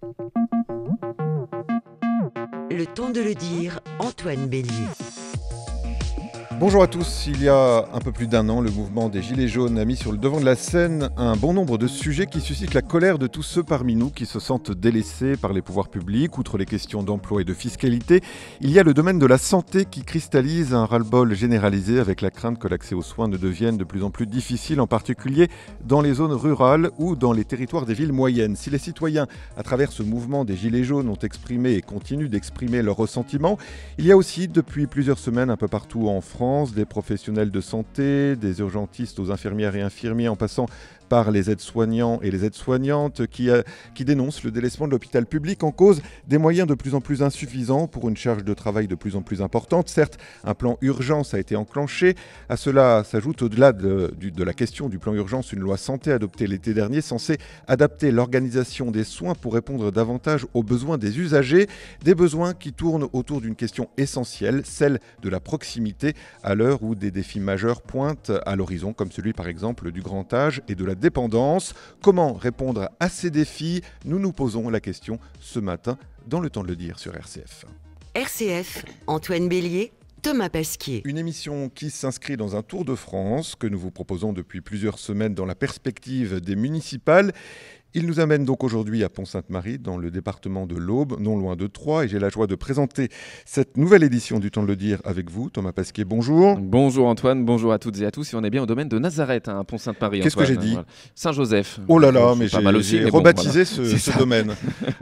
Le temps de le dire, Antoine Bélier. Bonjour à tous. Il y a un peu plus d'un an, le mouvement des Gilets jaunes a mis sur le devant de la scène un bon nombre de sujets qui suscitent la colère de tous ceux parmi nous qui se sentent délaissés par les pouvoirs publics. Outre les questions d'emploi et de fiscalité, il y a le domaine de la santé qui cristallise un ras-le-bol généralisé avec la crainte que l'accès aux soins ne devienne de plus en plus difficile, en particulier dans les zones rurales ou dans les territoires des villes moyennes. Si les citoyens, à travers ce mouvement des Gilets jaunes, ont exprimé et continuent d'exprimer leurs ressentiments, il y a aussi depuis plusieurs semaines un peu partout en France des professionnels de santé, des urgentistes aux infirmières et infirmiers en passant par les aides-soignants et les aides-soignantes qui dénoncent le délaissement de l'hôpital public en cause des moyens de plus en plus insuffisants pour une charge de travail de plus en plus importante. Certes, un plan urgence a été enclenché. À cela s'ajoute, au-delà de la question du plan urgence, une loi santé adoptée l'été dernier censée adapter l'organisation des soins pour répondre davantage aux besoins des usagers, des besoins qui tournent autour d'une question essentielle, celle de la proximité, à l'heure où des défis majeurs pointent à l'horizon, comme celui par exemple du grand âge et de la dépendance. Comment répondre à ces défis? Nous nous posons la question ce matin dans Le Temps de le dire sur RCF. RCF, Antoine Bélier, Thomas Pasquier. Une émission qui s'inscrit dans un tour de France que nous vous proposons depuis plusieurs semaines dans la perspective des municipales. Il nous amène donc aujourd'hui à Pont-Sainte-Marie, dans le département de l'Aube, non loin de Troyes. Et j'ai la joie de présenter cette nouvelle édition du Temps de le dire avec vous, Thomas Pasquier. Bonjour. Bonjour Antoine, bonjour à toutes et à tous. Et on est bien au domaine de Nazareth, à Pont-Sainte-Marie. Qu'est-ce que j'ai dit? Voilà. Saint-Joseph. Oh là là, Bon, mais j'ai rebaptisé ce domaine.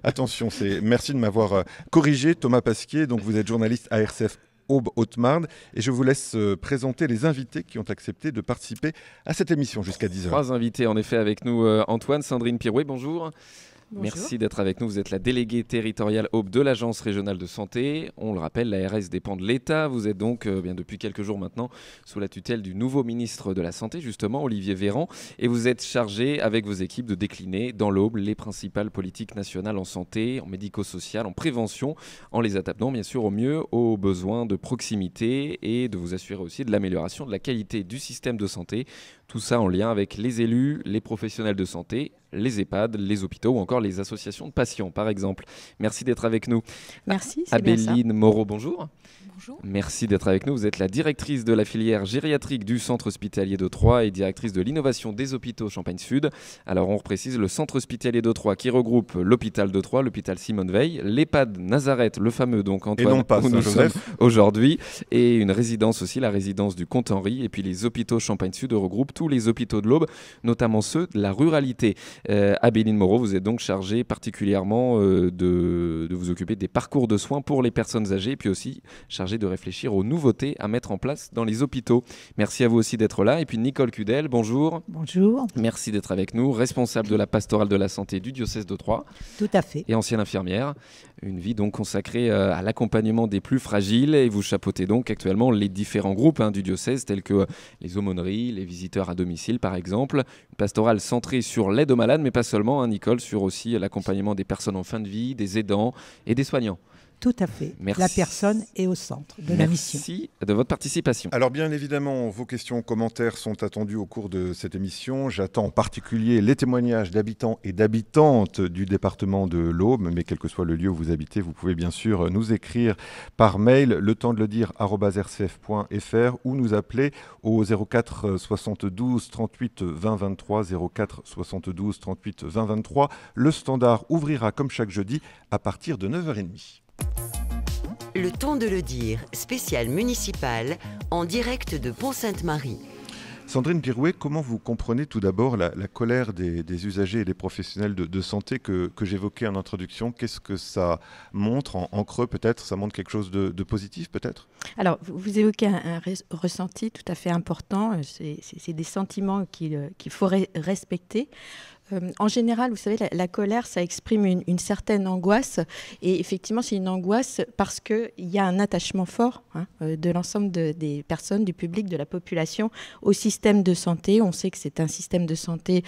Attention, merci de m'avoir corrigé, Thomas Pasquier. Donc vous êtes journaliste à RCF Aube-Haute-Marne, et je vous laisse présenter les invités qui ont accepté de participer à cette émission jusqu'à 10h. 3 invités en effet avec nous, Antoine, Sandrine Pirouet, bonjour. Bonjour. Merci d'être avec nous. Vous êtes la déléguée territoriale Aube de l'Agence régionale de santé. On le rappelle, l'ARS dépend de l'État. Vous êtes donc, bien depuis quelques jours maintenant, sous la tutelle du nouveau ministre de la Santé, justement, Olivier Véran. Et vous êtes chargé, avec vos équipes, de décliner dans l'Aube les principales politiques nationales en santé, en médico-social, en prévention, en les adaptant, bien sûr, au mieux aux besoins de proximité et de vous assurer aussi de l'amélioration de la qualité du système de santé. Tout ça en lien avec les élus, les professionnels de santé, les EHPAD, les hôpitaux ou encore les associations de patients, par exemple. Merci d'être avec nous. Merci, c'est bien ça. Abéline Moreau, bonjour. Bonjour. Merci d'être avec nous. Vous êtes la directrice de la filière gériatrique du Centre hospitalier de Troyes et directrice de l'innovation des hôpitaux Champagne-Sud. Alors, on reprécise le Centre hospitalier de Troyes qui regroupe l'hôpital de Troyes, l'hôpital Simone Veil, l'EHPAD Nazareth, le fameux, donc Antoine, et non pas où nous sommes Saint-Joseph aujourd'hui, et une résidence aussi, la résidence du Comte-Henri, et puis les hôpitaux Champagne-Sud regroupent tous les hôpitaux de l'Aube, notamment ceux de la ruralité. Abéline Moreau, vous êtes donc chargée particulièrement de vous occuper des parcours de soins pour les personnes âgées, puis aussi chargée de réfléchir aux nouveautés à mettre en place dans les hôpitaux. Merci à vous aussi d'être là. Et puis Nicole Cudel, bonjour. Bonjour. Merci d'être avec nous, responsable de la pastorale de la santé du diocèse de Troyes. Tout à fait. Et ancienne infirmière. Une vie donc consacrée à l'accompagnement des plus fragiles. Et vous chapeautez donc actuellement les différents groupes du diocèse, tels que les aumôneries, les visiteurs à domicile par exemple. Une pastorale centrée sur l'aide aux malades, mais pas seulement, Nicole, sur aussi l'accompagnement des personnes en fin de vie, des aidants et des soignants. Tout à fait. Merci. La personne est au centre de la mission. Merci de votre participation. Alors bien évidemment, vos questions, commentaires sont attendus au cours de cette émission. J'attends en particulier les témoignages d'habitants et d'habitantes du département de l'Aube, mais quel que soit le lieu où vous habitez, vous pouvez bien sûr nous écrire par mail, le temps de le dire @rcf.fr ou nous appeler au 04 72 38 20 23 04 72 38 20 23. Le standard ouvrira comme chaque jeudi à partir de 9h30. Le temps de le dire, spécial municipal, en direct de Pont-Sainte-Marie. Sandrine Pirouet, comment vous comprenez tout d'abord la colère des usagers et des professionnels de santé que j'évoquais en introduction? Qu'est-ce que ça montre en creux peut-être? Ça montre quelque chose de positif peut-être? Alors, vous évoquez un ressenti tout à fait important. C'est des sentiments qu'il faut respecter. En général, vous savez, la colère, ça exprime une certaine angoisse. Et effectivement, c'est une angoisse parce qu'il y a un attachement fort de l'ensemble des personnes, du public, de la population au système de santé. On sait que c'est un système de santé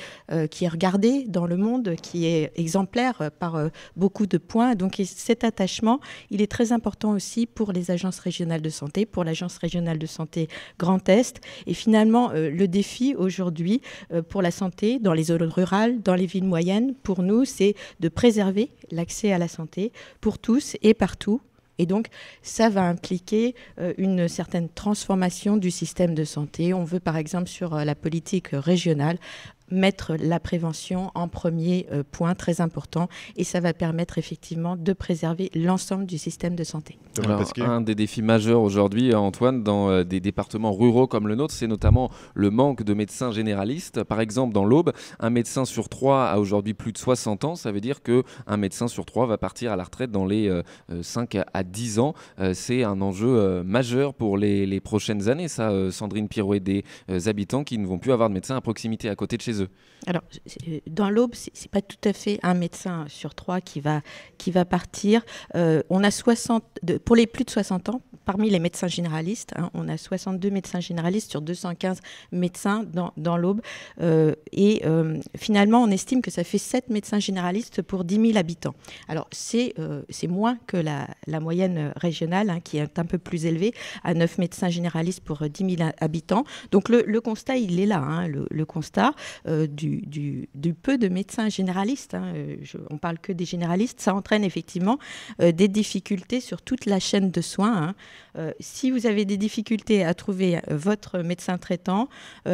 qui est regardé dans le monde, qui est exemplaire par beaucoup de points. Donc cet attachement, il est très important aussi pour les agences régionales de santé, pour l'agence régionale de santé Grand Est. Et finalement, le défi aujourd'hui pour la santé dans les zones rurales, général, dans les villes moyennes, pour nous, c'est de préserver l'accès à la santé pour tous et partout. Et donc, ça va impliquer une certaine transformation du système de santé. On veut, par exemple, sur la politique régionale, mettre la prévention en premier point très important, et ça va permettre effectivement de préserver l'ensemble du système de santé. Alors, un des défis majeurs aujourd'hui, Antoine, dans des départements ruraux comme le nôtre, c'est notamment le manque de médecins généralistes. Par exemple, dans l'Aube, un médecin sur 3 a aujourd'hui plus de 60 ans. Ça veut dire qu'un médecin sur 3 va partir à la retraite dans les 5 à 10 ans. C'est un enjeu majeur pour les prochaines années, ça, Sandrine Pirouet, des habitants qui ne vont plus avoir de médecin à proximité, à côté de chez eux. Alors, dans l'Aube, c'est pas tout à fait un médecin sur 3 qui va partir. On a pour les plus de 60 ans, parmi les médecins généralistes, on a 62 médecins généralistes sur 215 médecins dans l'Aube. Finalement, on estime que ça fait 7 médecins généralistes pour 10 000 habitants. Alors, c'est moins que la moyenne régionale, qui est un peu plus élevée, à 9 médecins généralistes pour 10 000 habitants. Donc, le constat, il est là, le constat du peu de médecins généralistes. On parle que des généralistes. Ça entraîne effectivement des difficultés sur toute la chaîne de soins. Si vous avez des difficultés à trouver votre médecin traitant,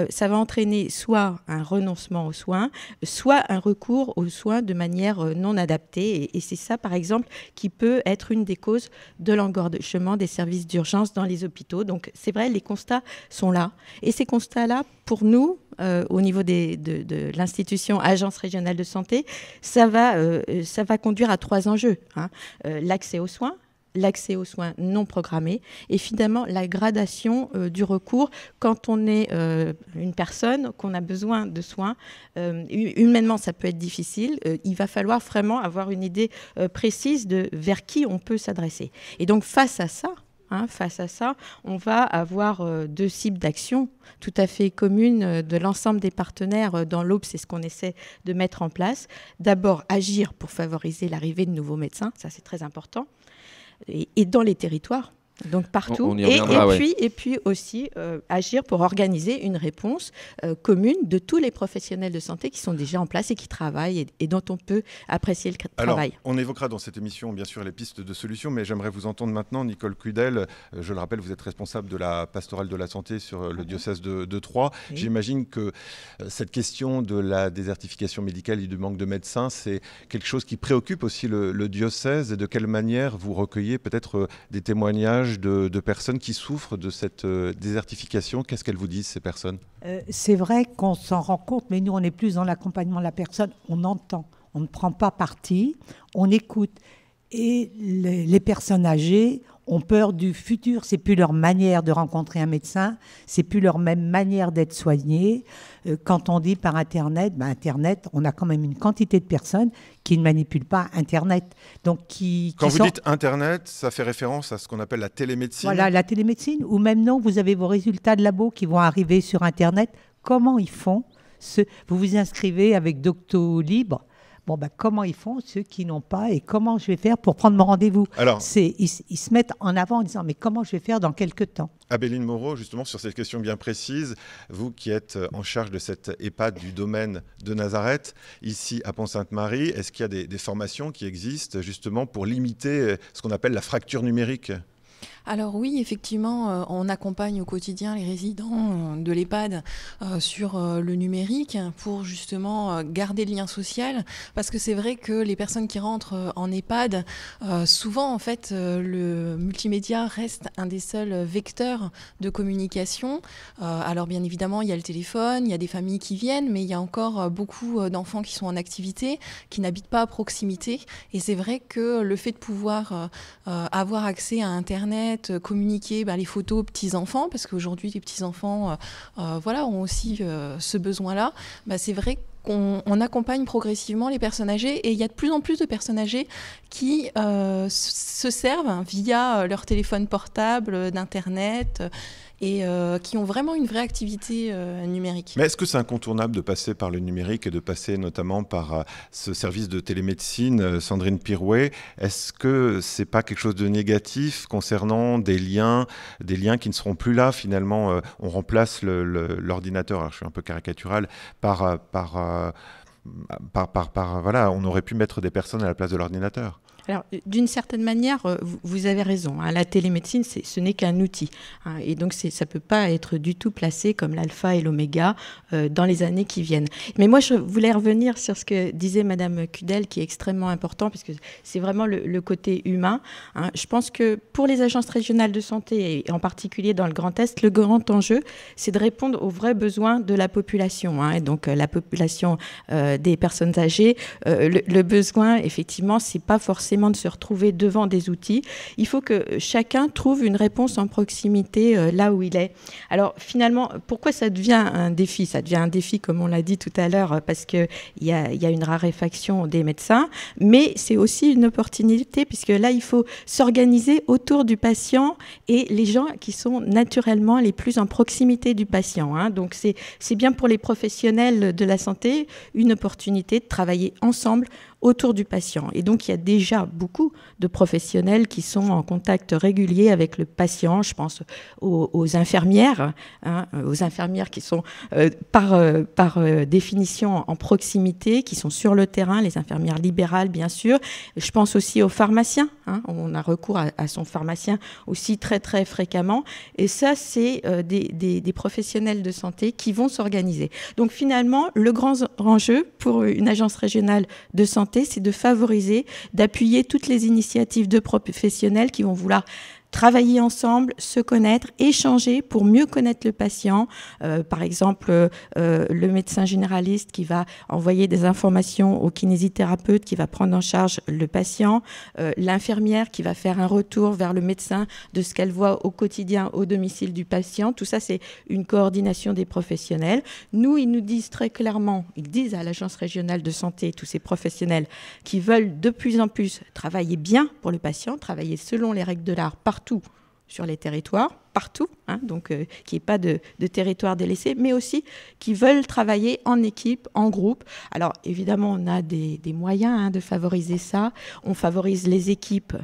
ça va entraîner soit un renoncement aux soins, soit un recours aux soins de manière non adaptée. Et c'est ça, par exemple, qui peut être une des causes de l'engorgement des services d'urgence dans les hôpitaux. Donc, c'est vrai, les constats sont là. Et ces constats-là, pour nous, au niveau de l'institution Agence régionale de santé, ça va conduire à 3 enjeux. L'accès aux soins non programmés, et finalement la gradation du recours quand on est une personne, qu'on a besoin de soins. Humainement, ça peut être difficile. Il va falloir vraiment avoir une idée précise de vers qui on peut s'adresser. Et donc, face à ça, on va avoir 2 cibles d'action tout à fait communes de l'ensemble des partenaires dans l'Aube. C'est ce qu'on essaie de mettre en place. D'abord, agir pour favoriser l'arrivée de nouveaux médecins. Ça, c'est très important. Et dans les territoires, donc partout. On y reviendra, et puis aussi agir pour organiser une réponse commune de tous les professionnels de santé qui sont déjà en place et qui travaillent et dont on peut apprécier le travail. Alors, on évoquera dans cette émission, bien sûr, les pistes de solutions, mais j'aimerais vous entendre maintenant, Nicole Cudel. Je le rappelle, vous êtes responsable de la pastorale de la santé sur le diocèse de Troyes. Oui. J'imagine que cette question de la désertification médicale et du manque de médecins, c'est quelque chose qui préoccupe aussi le diocèse. Et de quelle manière vous recueillez peut-être des témoignages de personnes qui souffrent de cette désertification? Qu'est-ce qu'elles vous disent, ces personnes? C'est vrai qu'on s'en rend compte, mais nous, on est plus dans l'accompagnement de la personne. On entend, on ne prend pas parti, on écoute. Et les personnes âgées ont peur du futur. C'est plus leur manière de rencontrer un médecin, c'est plus leur même manière d'être soignées. Quand on dit par Internet, Internet, on a quand même une quantité de personnes qui ne manipulent pas Internet. Donc Quand vous dites Internet, ça fait référence à ce qu'on appelle la télémédecine. Voilà, la télémédecine, ou même non, vous avez vos résultats de labo qui vont arriver sur Internet. Comment ils font Vous vous inscrivez avec Doctolib. Comment ils font ceux qui n'ont pas, et comment je vais faire pour prendre mon rendez-vous? Alors, ils se mettent en avant en disant mais comment je vais faire dans quelques temps? Abéline Moreau, justement sur cette question bien précise, vous qui êtes en charge de cette EHPAD du domaine de Nazareth, ici à Pont-Sainte-Marie, est-ce qu'il y a des formations qui existent justement pour limiter ce qu'on appelle la fracture numérique? Alors oui, effectivement, on accompagne au quotidien les résidents de l'EHPAD sur le numérique pour justement garder le lien social, parce que c'est vrai que les personnes qui rentrent en EHPAD, souvent en fait le multimédia reste un des seuls vecteurs de communication. Alors bien évidemment, il y a le téléphone, il y a des familles qui viennent, mais il y a encore beaucoup d'enfants qui sont en activité, qui n'habitent pas à proximité, et c'est vrai que le fait de pouvoir avoir accès à Internet, communiquer les photos aux petits-enfants, parce qu'aujourd'hui les petits-enfants ont aussi ce besoin-là, c'est vrai qu'on accompagne progressivement les personnes âgées, et il y a de plus en plus de personnes âgées qui se servent via leur téléphone portable d'Internet et qui ont vraiment une vraie activité numérique. Mais est-ce que c'est incontournable de passer par le numérique et de passer notamment par ce service de télémédecine, Sandrine Pirouet? Est-ce que c'est pas quelque chose de négatif concernant des liens qui ne seront plus là finalement? On remplace l'ordinateur, alors je suis un peu caricatural, par voilà, on aurait pu mettre des personnes à la place de l'ordinateur. Alors, d'une certaine manière, vous avez raison. Hein, la télémédecine, ce n'est qu'un outil. Hein, et donc, ça ne peut pas être du tout placé comme l'alpha et l'oméga dans les années qui viennent. Mais moi, je voulais revenir sur ce que disait Madame Cudel, qui est extrêmement important, parce que c'est vraiment le côté humain. Hein. Je pense que pour les agences régionales de santé, et en particulier dans le Grand Est, le grand enjeu, c'est de répondre aux vrais besoins de la population. Hein, et donc, la population des personnes âgées, le besoin, effectivement, c'est pas forcément de se retrouver devant des outils. Il faut que chacun trouve une réponse en proximité là où il est. Alors finalement, pourquoi ça devient un défi ? Ça devient un défi, comme on l'a dit tout à l'heure, parce qu'il y a une raréfaction des médecins, mais c'est aussi une opportunité, puisque là, il faut s'organiser autour du patient et les gens qui sont naturellement les plus en proximité du patient. Hein. Donc c'est bien pour les professionnels de la santé, une opportunité de travailler ensemble autour du patient. Et donc, il y a déjà beaucoup de professionnels qui sont en contact régulier avec le patient. Je pense aux infirmières, hein, aux infirmières qui sont par définition en proximité, qui sont sur le terrain, les infirmières libérales, bien sûr. Je pense aussi aux pharmaciens. Hein, on a recours à son pharmacien aussi très, très fréquemment. Et ça, c'est des professionnels de santé qui vont s'organiser. Donc, finalement, le grand enjeu pour une agence régionale de santé, c'est de favoriser, d'appuyer toutes les initiatives de professionnels qui vont vouloir travailler ensemble, se connaître, échanger pour mieux connaître le patient. Par exemple, le médecin généraliste qui va envoyer des informations au kinésithérapeute qui va prendre en charge le patient, l'infirmière qui va faire un retour vers le médecin de ce qu'elle voit au quotidien au domicile du patient. Tout ça, c'est une coordination des professionnels. Nous, ils nous disent très clairement, ils disent à l'Agence régionale de santé, tous ces professionnels qui veulent de plus en plus travailler bien pour le patient, travailler selon les règles de l'art partout sur les territoires, partout, hein, donc qu'il n'y ait pas de territoire délaissé, mais aussi qui veulent travailler en équipe, en groupe. Alors évidemment, on a des moyens hein, de favoriser ça. On favorise les équipes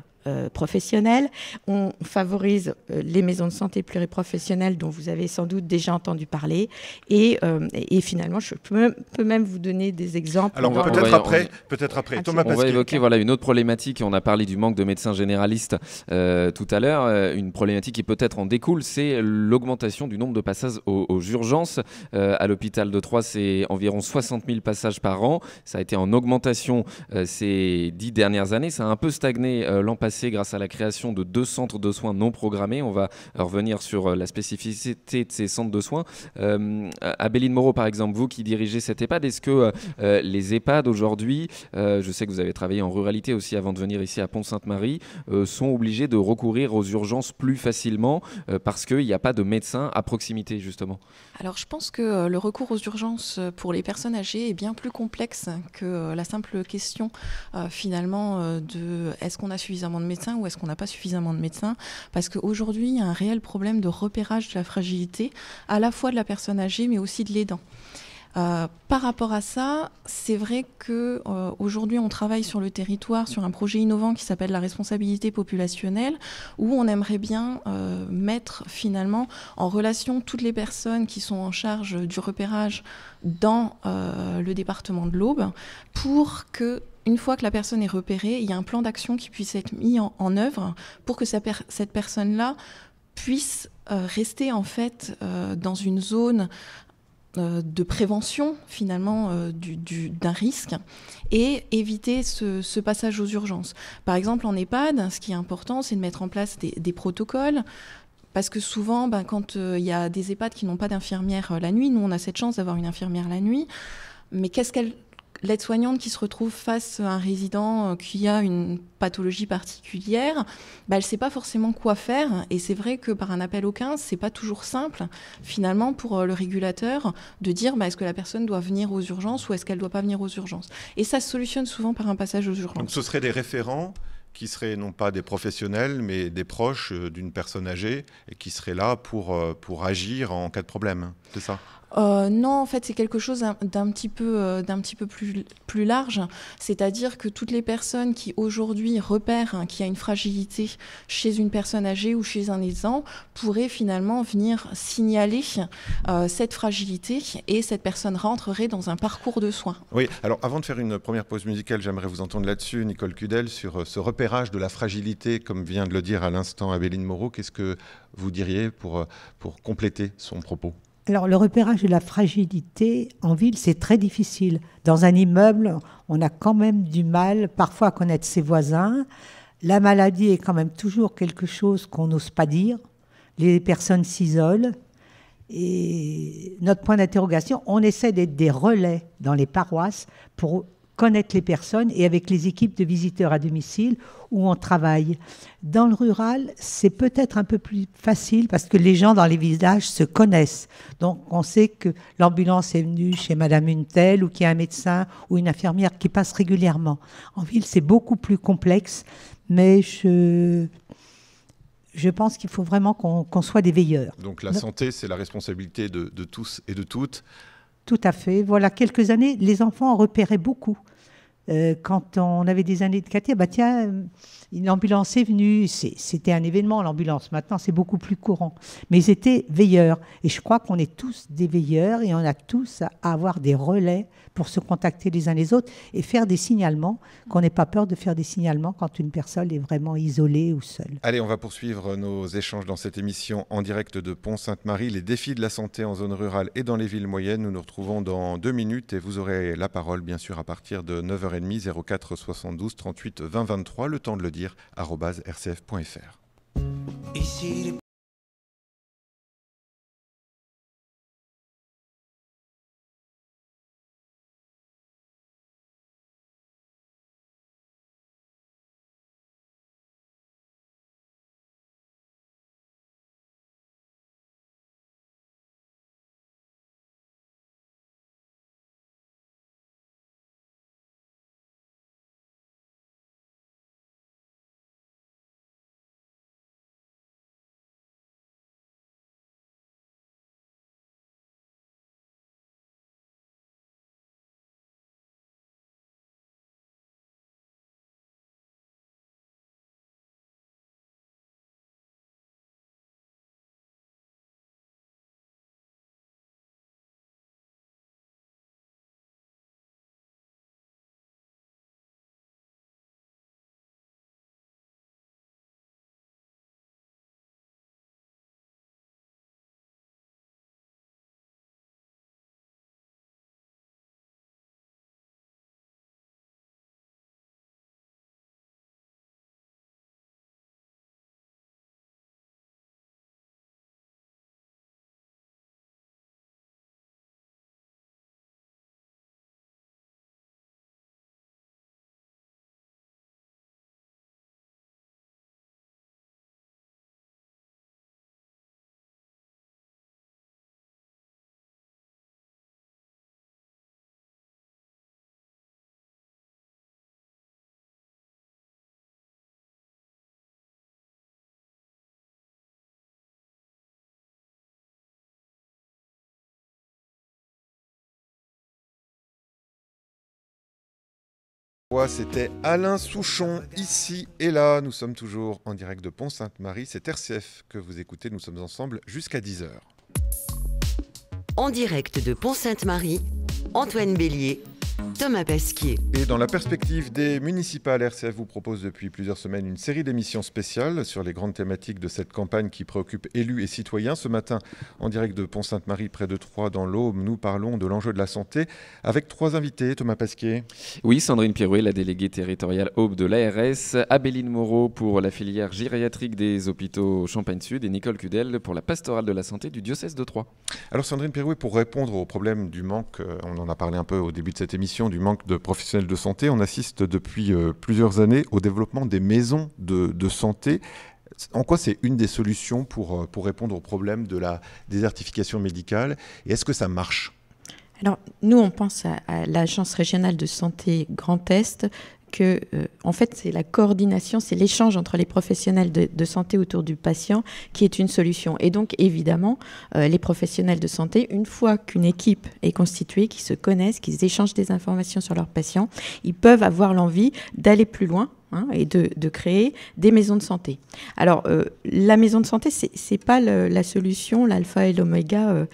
professionnelles, on favorise les maisons de santé pluriprofessionnelles dont vous avez sans doute déjà entendu parler et finalement je peux même vous donner des exemples. Alors peut-être après. Thomas on va évoquer une autre problématique. On a parlé du manque de médecins généralistes tout à l'heure. Une problématique qui peut-être en découle, c'est l'augmentation du nombre de passages aux urgences. À l'hôpital de Troyes, c'est environ 60 000 passages par an. Ça a été en augmentation ces 10 dernières années. Ça a un peu stagné l'an passé grâce à la création de 2 centres de soins non programmés. On va revenir sur la spécificité de ces centres de soins. Abéline Moreau, par exemple, vous qui dirigez cette EHPAD, est-ce que les EHPAD aujourd'hui, je sais que vous avez travaillé en ruralité aussi avant de venir ici à Pont-Sainte-Marie, sont obligés de recourir aux urgences plus facilement parce qu'il n'y a pas de médecins à proximité, justement? Alors, je pense que le recours aux urgences pour les personnes âgées est bien plus complexe que la simple question, finalement, de est-ce qu'on a suffisamment de médecins ou est-ce qu'on n'a pas suffisamment de médecins, parce qu'aujourd'hui, il y a un réel problème de repérage de la fragilité, à la fois de la personne âgée, mais aussi de l'aidant. Par rapport à ça, c'est vrai qu'aujourd'hui, on travaille sur le territoire sur un projet innovant qui s'appelle la responsabilité populationnelle, où on aimerait bien mettre finalement en relation toutes les personnes qui sont en charge du repérage dans le département de l'Aube, pour que une fois que la personne est repérée, il y a un plan d'action qui puisse être mis en œuvre pour que cette personne-là puisse rester en fait dans une zone de prévention finalement d'un risque et éviter ce passage aux urgences. Par exemple, en EHPAD, ce qui est important, c'est de mettre en place des protocoles. Parce que souvent, quand il y a des EHPAD qui n'ont pas d'infirmière la nuit, nous on a cette chance d'avoir une infirmière la nuit, mais l'aide-soignante qui se retrouve face à un résident qui a une pathologie particulière, elle ne sait pas forcément quoi faire. Et c'est vrai que par un appel au 15, ce n'est pas toujours simple, finalement, pour le régulateur de dire est-ce que la personne doit venir aux urgences ou est-ce qu'elle ne doit pas venir aux urgences. Et ça se solutionne souvent par un passage aux urgences. Donc ce seraient des référents qui seraient non pas des professionnels, mais des proches d'une personne âgée et qui seraient là pour agir en cas de problème, c'est ça ? Non, en fait, c'est quelque chose d'un petit peu plus large. C'est-à-dire que toutes les personnes qui aujourd'hui repèrent qu'il y a une fragilité chez une personne âgée ou chez un aidant pourraient finalement venir signaler cette fragilité et cette personne rentrerait dans un parcours de soins. Oui, alors avant de faire une première pause musicale, j'aimerais vous entendre là-dessus, Nicole Cudel, sur ce repérage de la fragilité, comme vient de le dire à l'instant Abéline Moreau. Qu'est-ce que vous diriez pour compléter son propos ? Alors, le repérage de la fragilité en ville, c'est très difficile. Dans un immeuble, on a quand même du mal parfois à connaître ses voisins. La maladie est quand même toujours quelque chose qu'on n'ose pas dire. Les personnes s'isolent. Et notre point d'interrogation, on essaie d'être des relais dans les paroisses pour connaître les personnes et avec les équipes de visiteurs à domicile où on travaille. Dans le rural, c'est peut-être un peu plus facile parce que les gens dans les villages se connaissent. Donc, on sait que l'ambulance est venue chez Madame une telle ou qu'il y a un médecin ou une infirmière qui passe régulièrement. En ville, c'est beaucoup plus complexe, mais je pense qu'il faut vraiment qu'on soit des veilleurs. Donc, la santé, c'est la responsabilité de tous et de toutes. Tout à fait. Voilà, quelques années, les enfants repéraient beaucoup. Quand on avait des années de quartier, bah tiens, une ambulance est venue. C'était un événement, l'ambulance. Maintenant, c'est beaucoup plus courant. Mais ils étaient veilleurs. Et je crois qu'on est tous des veilleurs et on a tous à avoir des relais pour se contacter les uns les autres et faire des signalements, qu'on n'ait pas peur de faire des signalements quand une personne est vraiment isolée ou seule. Allez, on va poursuivre nos échanges dans cette émission en direct de Pont-Sainte-Marie, les défis de la santé en zone rurale et dans les villes moyennes. Nous nous retrouvons dans 2 minutes et vous aurez la parole, bien sûr, à partir de 9h30, 04 72 38 20 23, le temps de le dire, @rcf.fr. Ici, c'était Alain Souchon, ici et là. Nous sommes toujours en direct de Pont-Sainte-Marie. C'est RCF que vous écoutez. Nous sommes ensemble jusqu'à 10h. En direct de Pont-Sainte-Marie, Antoine Bélier, Thomas Pasquier. Et dans la perspective des municipales, RCF vous propose depuis plusieurs semaines une série d'émissions spéciales sur les grandes thématiques de cette campagne qui préoccupe élus et citoyens. Ce matin, en direct de Pont-Sainte-Marie, près de Troyes, dans l'Aube, nous parlons de l'enjeu de la santé avec 3 invités. Thomas Pasquier. Oui, Sandrine Pirouet, la déléguée territoriale Aube de l'ARS, Abéline Moreau pour la filière gériatrique des hôpitaux Champagne-Sud et Nicole Cudel pour la pastorale de la santé du diocèse de Troyes. Alors Sandrine Pirouet, pour répondre au problème du manque, on en a parlé un peu au début de cette émission, du manque de professionnels de santé, on assiste depuis plusieurs années au développement des maisons de santé. En quoi c'est une des solutions pour répondre au problème de la désertification médicale et est-ce que ça marche ? Alors, nous, on pense à l'Agence régionale de santé Grand Est que, en fait, c'est la coordination, c'est l'échange entre les professionnels de santé autour du patient qui est une solution. Et donc, évidemment, les professionnels de santé, une fois qu'une équipe est constituée, qu'ils se connaissent, qu'ils échangent des informations sur leurs patients, ils peuvent avoir l'envie d'aller plus loin et de créer des maisons de santé. Alors, la maison de santé, c'est pas la solution, l'alpha et l'oméga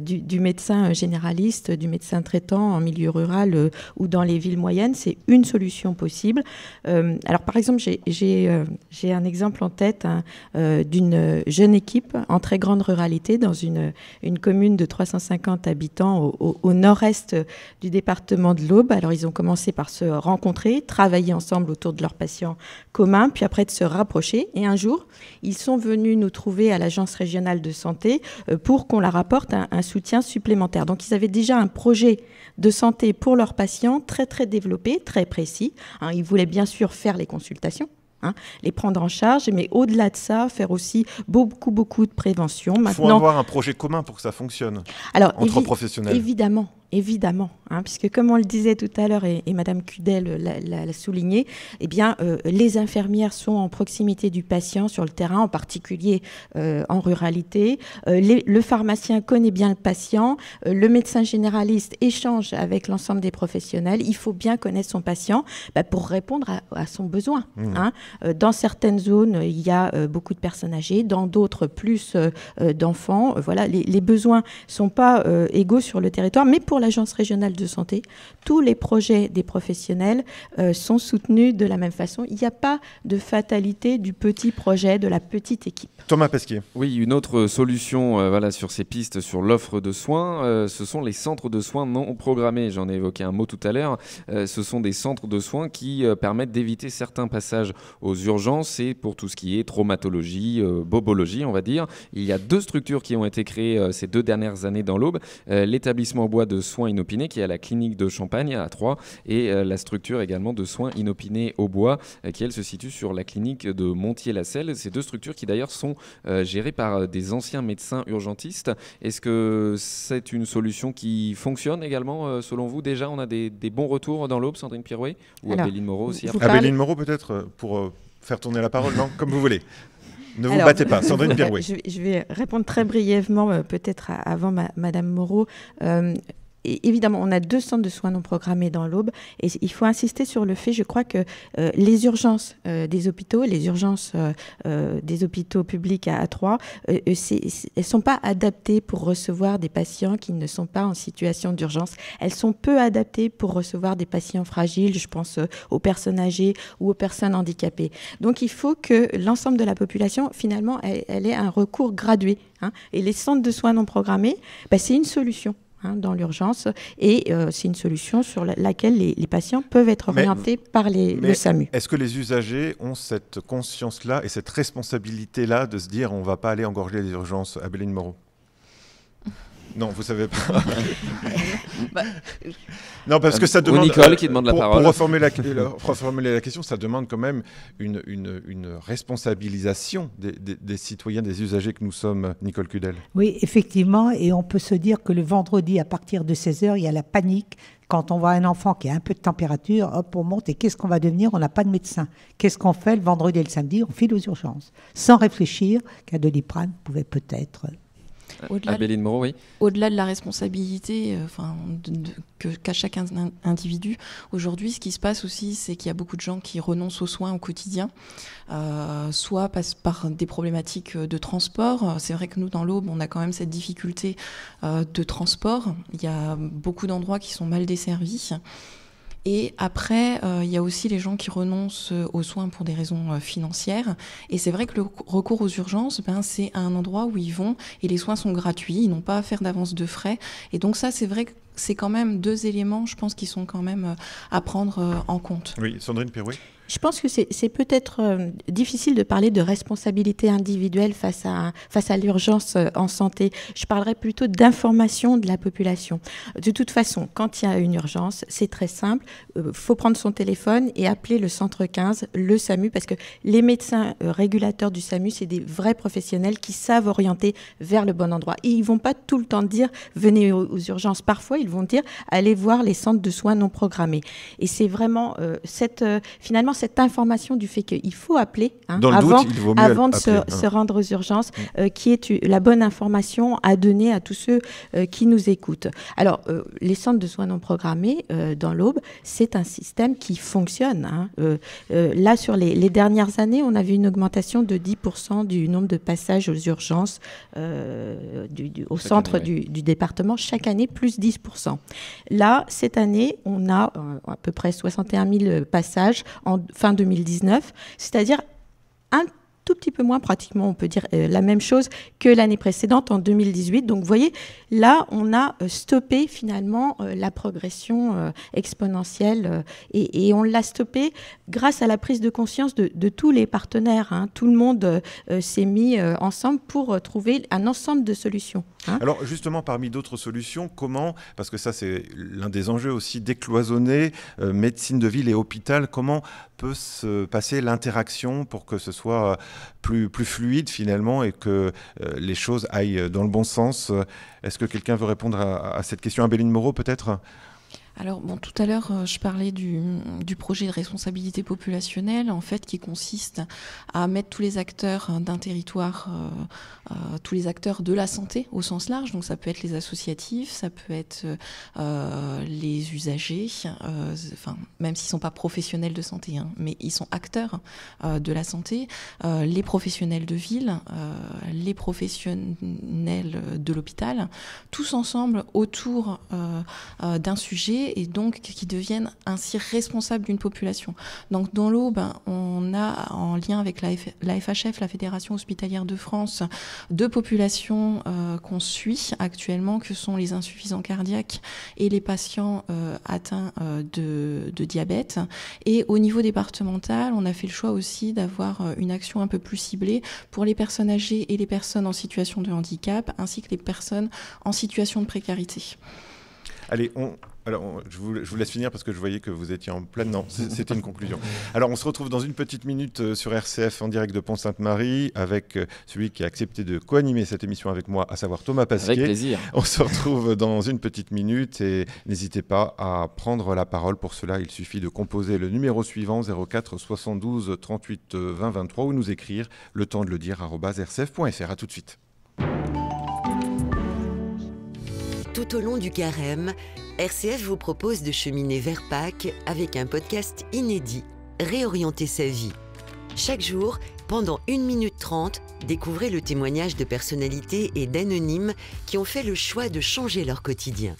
du médecin généraliste, du médecin traitant en milieu rural ou dans les villes moyennes. C'est une solution possible. Alors, par exemple, j'ai un exemple en tête d'une jeune équipe en très grande ruralité dans une commune de 350 habitants au nord-est du département de l'Aube. Alors, ils ont commencé par se rencontrer, travailler ensemble autour de leurs patients communs, puis après de se rapprocher. Et un jour, ils sont venus nous trouver à l'Agence régionale de santé pour qu'on leur apporte un soutien supplémentaire. Donc, ils avaient déjà un projet de santé pour leurs patients très, très développé, très précis. Ils voulaient bien sûr faire les consultations, les prendre en charge, mais au-delà de ça, faire aussi beaucoup de prévention. Il faut avoir un projet commun pour que ça fonctionne. Alors, entre professionnels. Évidemment, puisque comme on le disait tout à l'heure et Madame Cudel l'a souligné, eh bien, les infirmières sont en proximité du patient sur le terrain, en particulier en ruralité. Le pharmacien connaît bien le patient, le médecin généraliste échange avec l'ensemble des professionnels. Il faut bien connaître son patient pour répondre à son besoin. Dans certaines zones, il y a beaucoup de personnes âgées, dans d'autres plus d'enfants. Voilà, les besoins sont pas égaux sur le territoire, mais pour l'Agence régionale de santé, tous les projets des professionnels sont soutenus de la même façon. Il n'y a pas de fatalité du petit projet, de la petite équipe. Thomas Pesquet. Oui, une autre solution sur ces pistes, sur l'offre de soins, ce sont les centres de soins non programmés. J'en ai évoqué un mot tout à l'heure. Ce sont des centres de soins qui permettent d'éviter certains passages aux urgences et pour tout ce qui est traumatologie, bobologie, on va dire. Il y a 2 structures qui ont été créées ces 2 dernières années dans l'Aube. L'établissement au bois de soins inopinés qui est à la clinique de Champagne à Troyes et la structure également de soins inopinés au bois qui elle se situe sur la clinique de Montier-la-Selle. Ces 2 structures qui d'ailleurs sont gérées par des anciens médecins urgentistes. Est-ce que c'est une solution qui fonctionne également selon vous? Déjà, on a des bons retours dans l'Aube, Sandrine Pirouet, ou Abéline Moreau aussi? Abéline Moreau peut-être pour faire tourner la parole, non? Comme vous voulez. Ne vous battez pas, Sandrine Pirouet. Je vais répondre très brièvement, peut-être avant Madame Moreau. Et évidemment, on a 2 centres de soins non programmés dans l'Aube et il faut insister sur le fait, je crois que les urgences des hôpitaux, les urgences des hôpitaux publics à Troyes, elles ne sont pas adaptées pour recevoir des patients qui ne sont pas en situation d'urgence. Elles sont peu adaptées pour recevoir des patients fragiles, je pense aux personnes âgées ou aux personnes handicapées. Donc il faut que l'ensemble de la population, finalement, elle ait un recours gradué. Et les centres de soins non programmés, c'est une solution. Dans l'urgence, et c'est une solution sur laquelle les patients peuvent être orientés par le SAMU. Est-ce que les usagers ont cette conscience-là et cette responsabilité-là de se dire on ne va pas aller engorger les urgences? Abéline Moreau? Non, vous savez pas. Non, parce que ça demande. Nicole qui demande la parole. Pour reformuler la question, ça demande quand même une responsabilisation des citoyens, des usagers que nous sommes, Nicole Cudel. Oui, effectivement, et on peut se dire que le vendredi, à partir de 16h, il y a la panique. Quand on voit un enfant qui a un peu de température, hop, on monte, et qu'est-ce qu'on va devenir? On n'a pas de médecin. Qu'est-ce qu'on fait le vendredi et le samedi? On file aux urgences, sans réfléchir qu'un Doliprane pouvait peut-être... Abéline Moreau, oui. Au-delà de la responsabilité qu'a chaque individu, aujourd'hui, ce qui se passe aussi, c'est qu'il y a beaucoup de gens qui renoncent aux soins au quotidien, soit par des problématiques de transport. C'est vrai que nous, dans l'Aube, on a quand même cette difficulté de transport. Il y a beaucoup d'endroits qui sont mal desservis. Et après, il y a aussi les gens qui renoncent aux soins pour des raisons financières. Et c'est vrai que le recours aux urgences, c'est un endroit où ils vont et les soins sont gratuits, ils n'ont pas à faire d'avance de frais. Et donc ça, c'est vrai que c'est quand même 2 éléments, je pense, qui sont quand même à prendre en compte. Oui, Sandrine Pirouet. Je pense que c'est peut-être difficile de parler de responsabilité individuelle face à l'urgence en santé. Je parlerais plutôt d'information de la population. De toute façon, quand il y a une urgence, c'est très simple. Faut prendre son téléphone et appeler le centre 15, le SAMU, parce que les médecins régulateurs du SAMU, c'est des vrais professionnels qui savent orienter vers le bon endroit. Et ils ne vont pas tout le temps dire « venez aux urgences ». Parfois, ils vont dire « allez voir les centres de soins non programmés ». Et c'est vraiment finalement cette information du fait qu'il faut appeler avant de se rendre aux urgences, qui est la bonne information à donner à tous ceux qui nous écoutent. Alors, les centres de soins non programmés dans l'Aube, c'est un système qui fonctionne. Là, sur les dernières années, on a vu une augmentation de 10% du nombre de passages aux urgences au centre du département. Chaque année, plus 10%. Là, cette année, on a à peu près 61 000 passages en fin 2019, c'est-à-dire un tout petit peu moins, pratiquement, on peut dire la même chose que l'année précédente, en 2018. Donc, vous voyez, là, on a stoppé finalement la progression exponentielle et on l'a stoppé grâce à la prise de conscience de tous les partenaires. Tout le monde s'est mis ensemble pour trouver un ensemble de solutions. Alors, justement, parmi d'autres solutions, comment, parce que ça, c'est l'un des enjeux aussi, décloisonner médecine de ville et hôpital, comment peut se passer l'interaction pour que ce soit plus fluide finalement et que les choses aillent dans le bon sens. Est-ce que quelqu'un veut répondre à cette question? Abéline Moreau, peut-être? Alors, tout à l'heure, je parlais du projet de responsabilité populationnelle, en fait, qui consiste à mettre tous les acteurs d'un territoire, tous les acteurs de la santé au sens large. Donc, ça peut être les associatifs, ça peut être les usagers, même s'ils ne sont pas professionnels de santé, mais ils sont acteurs de la santé, les professionnels de ville, les professionnels de l'hôpital, tous ensemble autour d'un sujet, et donc qui deviennent ainsi responsables d'une population. Donc dans l'Aube, on a en lien avec la FHF, la Fédération hospitalière de France, deux populations qu'on suit actuellement, que sont les insuffisants cardiaques et les patients atteints de diabète. Et au niveau départemental, on a fait le choix aussi d'avoir une action un peu plus ciblée pour les personnes âgées et les personnes en situation de handicap, ainsi que les personnes en situation de précarité. Allez, je vous laisse finir parce que je voyais que vous étiez en pleine... Non, c'était une conclusion. Alors, on se retrouve dans une petite minute sur RCF en direct de Pont-Sainte-Marie avec celui qui a accepté de co-animer cette émission avec moi, à savoir Thomas Pasquier. Avec plaisir. On se retrouve dans une petite minute et n'hésitez pas à prendre la parole. Pour cela, il suffit de composer le numéro suivant 04 72 38 20 23 ou nous écrire le temps de le dire @rcf.fr. À tout de suite. Tout au long du carême, RCF vous propose de cheminer vers Pâques avec un podcast inédit, Réorienter sa vie. Chaque jour, pendant 1 minute 30, découvrez le témoignage de personnalités et d'anonymes qui ont fait le choix de changer leur quotidien.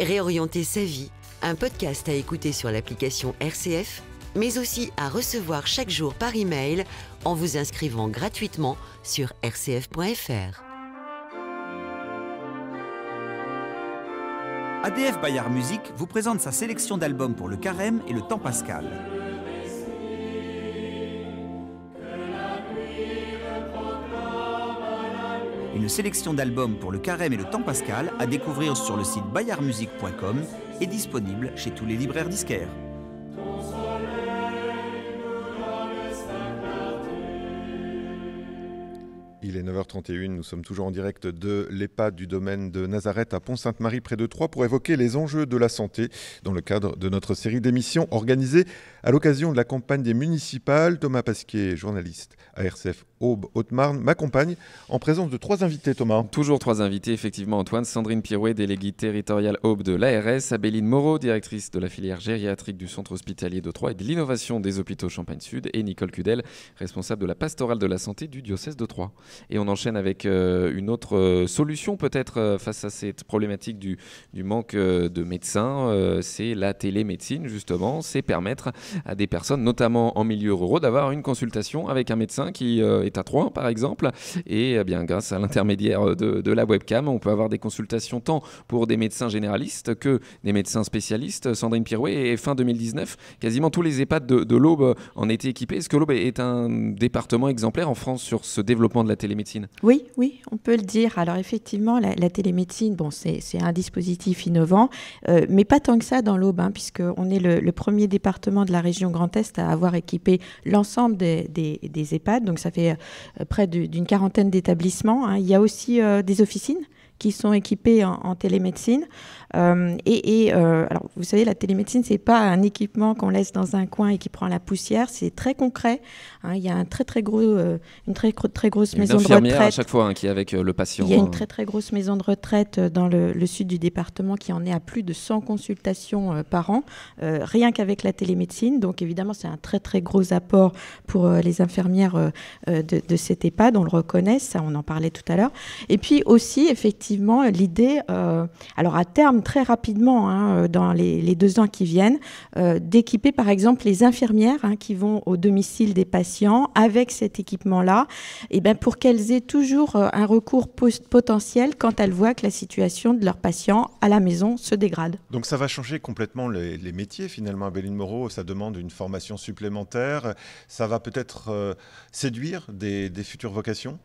Réorienter sa vie, un podcast à écouter sur l'application RCF, mais aussi à recevoir chaque jour par email en vous inscrivant gratuitement sur rcf.fr. ADF Bayard Musique vous présente sa sélection d'albums pour le carême et le temps pascal. Une sélection d'albums pour le carême et le temps pascal à découvrir sur le site bayardmusique.com et disponible chez tous les libraires disquaires. Il est 9h31, nous sommes toujours en direct de l'EHPAD du domaine de Nazareth à Pont-Sainte-Marie près de Troyes pour évoquer les enjeux de la santé dans le cadre de notre série d'émissions organisée à l'occasion de la campagne des municipales. Thomas Pasquier, journaliste à RCF Aube-Haute-Marne, m'accompagne en présence de 3 invités, Thomas. Toujours 3 invités, effectivement, Antoine. Sandrine Pirouet, déléguée territoriale Aube de l'ARS, Abéline Moreau, directrice de la filière gériatrique du centre hospitalier de Troyes et de l'innovation des hôpitaux Champagne-Sud, et Nicole Cudel, responsable de la pastorale de la santé du diocèse de Troyes. Et on enchaîne avec une autre solution peut-être face à cette problématique du manque de médecins. C'est la télémédecine justement. C'est permettre à des personnes, notamment en milieu ruraux, d'avoir une consultation avec un médecin qui est à Troyes par exemple. Et bien grâce à l'intermédiaire de la webcam, on peut avoir des consultations tant pour des médecins généralistes que des médecins spécialistes. Sandrine Pirouet, et fin 2019, quasiment tous les EHPAD de l'Aube en étaient équipés. Est-ce que l'Aube est un département exemplaire en France sur ce développement de la télémédecine? Oui, on peut le dire. Alors effectivement, la télémédecine, bon, c'est un dispositif innovant, mais pas tant que ça dans l'Aube, puisqu'on est le premier département de la région Grand Est à avoir équipé l'ensemble des EHPAD. Donc ça fait près d'une quarantaine d'établissements. Il y a aussi des officines qui sont équipés en télémédecine. Alors, vous savez, la télémédecine, c'est pas un équipement qu'on laisse dans un coin et qui prend la poussière. C'est très concret. Il y a une très grosse maison de retraite. Une infirmière à chaque fois qui est avec le patient. Il y a une très grosse maison de retraite dans le sud du département qui en est à plus de 100 consultations par an, rien qu'avec la télémédecine. Donc, évidemment, c'est un très gros apport pour les infirmières de cet EHPAD. On le reconnaît, ça, on en parlait tout à l'heure. Et puis aussi, effectivement, l'idée, alors à terme, très rapidement, dans les 2 ans qui viennent, d'équiper par exemple les infirmières qui vont au domicile des patients avec cet équipement-là, pour qu'elles aient toujours un recours potentiel quand elles voient que la situation de leurs patients à la maison se dégrade. Donc ça va changer complètement les métiers finalement, Abéline Moreau. Ça demande une formation supplémentaire. Ça va peut-être séduire des futures vocations?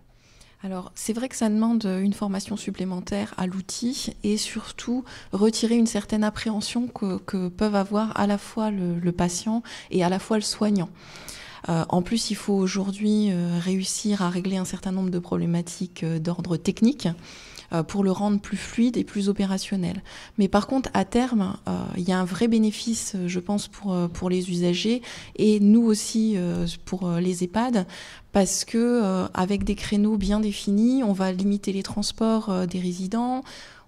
Alors, c'est vrai que ça demande une formation supplémentaire à l'outil et surtout retirer une certaine appréhension que peuvent avoir à la fois le patient et à la fois le soignant. En plus, il faut aujourd'hui réussir à régler un certain nombre de problématiques d'ordre technique pour le rendre plus fluide et plus opérationnel. Mais par contre, à terme, il y a un vrai bénéfice, je pense, pour les usagers et nous aussi pour les EHPAD, parce que avec des créneaux bien définis, on va limiter les transports des résidents,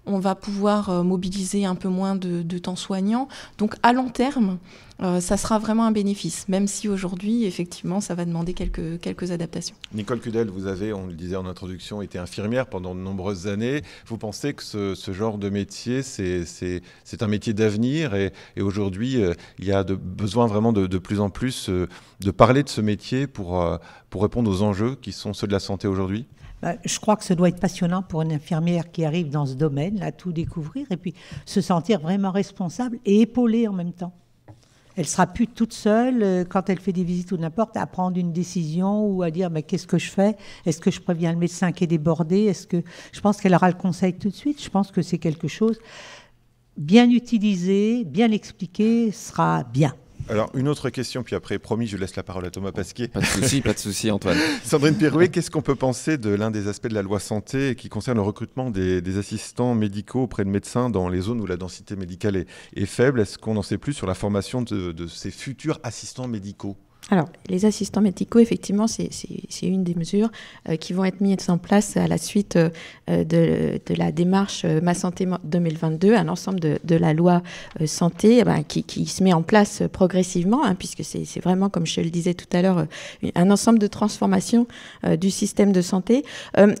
on va pouvoir mobiliser un peu moins de temps soignant. Donc à long terme, ça sera vraiment un bénéfice, même si aujourd'hui, effectivement, ça va demander quelques adaptations. Nicole Cudel, vous avez, on le disait en introduction, été infirmière pendant de nombreuses années. Vous pensez que ce genre de métier, c'est un métier d'avenir et aujourd'hui, il y a besoin vraiment de plus en plus de parler de ce métier pour répondre aux enjeux qui sont ceux de la santé aujourd'hui? Je crois que ça doit être passionnant pour une infirmière qui arrive dans ce domaine, là, tout découvrir et puis se sentir vraiment responsable et épaulée en même temps. Elle ne sera plus toute seule quand elle fait des visites ou n'importe, à prendre une décision ou à dire qu'est-ce que je fais? Est-ce que je préviens le médecin qui est débordé? Je pense qu'elle aura le conseil tout de suite. Je pense que c'est quelque chose bien utilisé, bien expliqué, sera bien. Alors, une autre question, puis après, promis, je laisse la parole à Thomas Pasquier. Pas de souci, Antoine. Sandrine Pirouet, qu'est-ce qu'on peut penser de l'un des aspects de la loi santé qui concerne le recrutement des assistants médicaux auprès de médecins dans les zones où la densité médicale est faible? Est-ce qu'on en sait plus sur la formation de ces futurs assistants médicaux? Alors, les assistants médicaux, effectivement, c'est une des mesures qui vont être mises en place à la suite de la démarche Ma Santé 2022, un ensemble de la loi santé qui se met en place progressivement, puisque c'est vraiment, comme je le disais tout à l'heure, un ensemble de transformations du système de santé.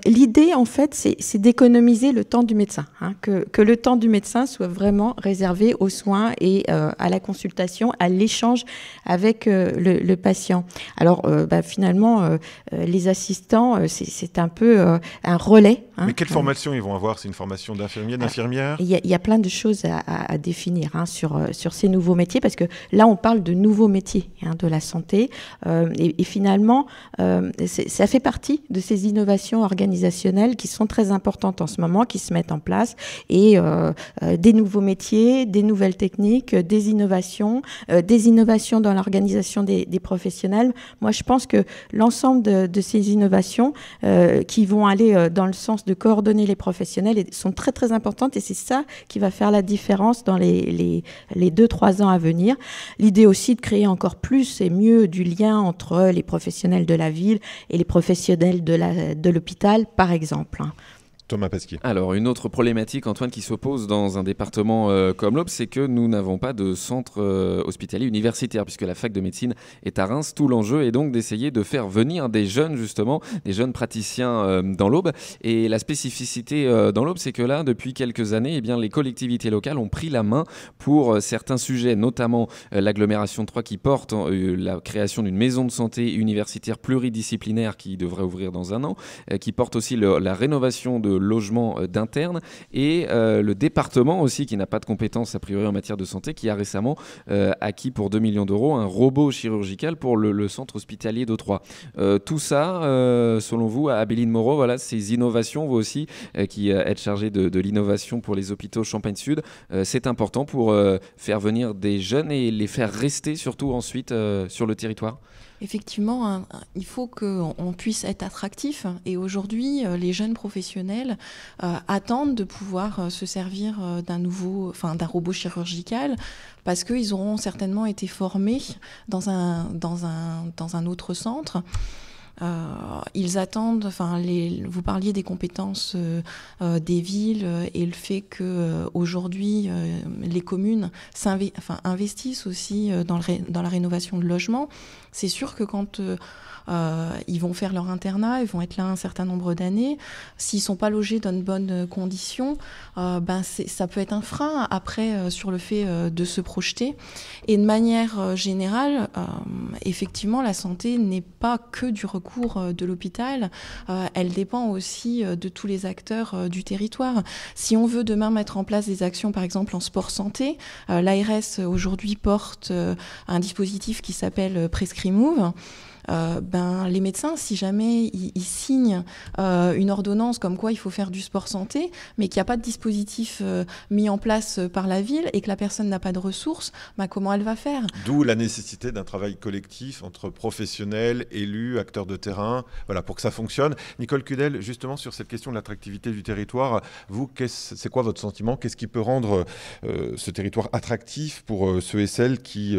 L'idée, en fait, c'est d'économiser le temps du médecin, que le temps du médecin soit vraiment réservé aux soins et à la consultation, à l'échange avec le patient. Alors, finalement, les assistants, c'est un peu un relais. Mais quelle formation ils vont avoir? C'est une formation d'infirmier, d'infirmière? Il y a plein de choses à définir sur ces nouveaux métiers, parce que là, on parle de nouveaux métiers de la santé. Et finalement, ça fait partie de ces innovations organisationnelles qui sont très importantes en ce moment, qui se mettent en place. Et des nouveaux métiers, des nouvelles techniques, des innovations dans l'organisation des professionnels. Moi, je pense que l'ensemble de ces innovations qui vont aller dans le sens de coordonner les professionnels sont très, très importantes, et c'est ça qui va faire la différence dans les 2-3 ans à venir. L'idée aussi de créer encore plus et mieux du lien entre les professionnels de la ville et les professionnels de l'hôpital, par exemple. Thomas Pesquet. Alors, une autre problématique, Antoine, qui s'oppose dans un département comme l'Aube, c'est que nous n'avons pas de centre hospitalier universitaire, puisque la fac de médecine est à Reims. Tout l'enjeu est donc d'essayer de faire venir des jeunes, justement, des jeunes praticiens dans l'Aube. Et la spécificité dans l'Aube, c'est que là, depuis quelques années, eh bien, les collectivités locales ont pris la main pour certains sujets, notamment l'agglomération de Troyes qui porte la création d'une maison de santé universitaire pluridisciplinaire qui devrait ouvrir dans un an, qui porte aussi la rénovation de logement d'interne et le département aussi qui n'a pas de compétences a priori en matière de santé qui a récemment acquis pour 2 millions d'euros un robot chirurgical pour le centre hospitalier de Troyes. Tout ça, selon vous, Abéline Moreau, voilà, ces innovations, vous aussi qui êtes chargée de l'innovation pour les hôpitaux Champagne-Sud, c'est important pour faire venir des jeunes et les faire rester surtout ensuite sur le territoire? Effectivement, il faut qu'on puisse être attractif. Et aujourd'hui, les jeunes professionnels attendent de pouvoir se servir d'un robot chirurgical parce qu'ils auront certainement été formés dans un autre centre. Ils attendent, vous parliez des compétences des villes et le fait qu'aujourd'hui les communes investissent aussi dans la rénovation de logements. C'est sûr que quand ils vont faire leur internat, ils vont être là un certain nombre d'années. S'ils ne sont pas logés dans de bonnes conditions, ça peut être un frein après sur le fait de se projeter. Et de manière générale, effectivement, la santé n'est pas que du recours de l'hôpital. Elle dépend aussi de tous les acteurs du territoire. Si on veut demain mettre en place des actions, par exemple en sport santé, l'ARS aujourd'hui porte un dispositif qui s'appelle PrescriMove. Les médecins, si jamais ils signent une ordonnance comme quoi il faut faire du sport santé, mais qu'il n'y a pas de dispositif mis en place par la ville et que la personne n'a pas de ressources, comment elle va faire? D'où la nécessité d'un travail collectif entre professionnels, élus, acteurs de terrain, voilà, pour que ça fonctionne. Nicole Cudel, justement sur cette question de l'attractivité du territoire, vous, c'est quoi votre sentiment? Qu'est-ce qui peut rendre ce territoire attractif pour ceux et celles qui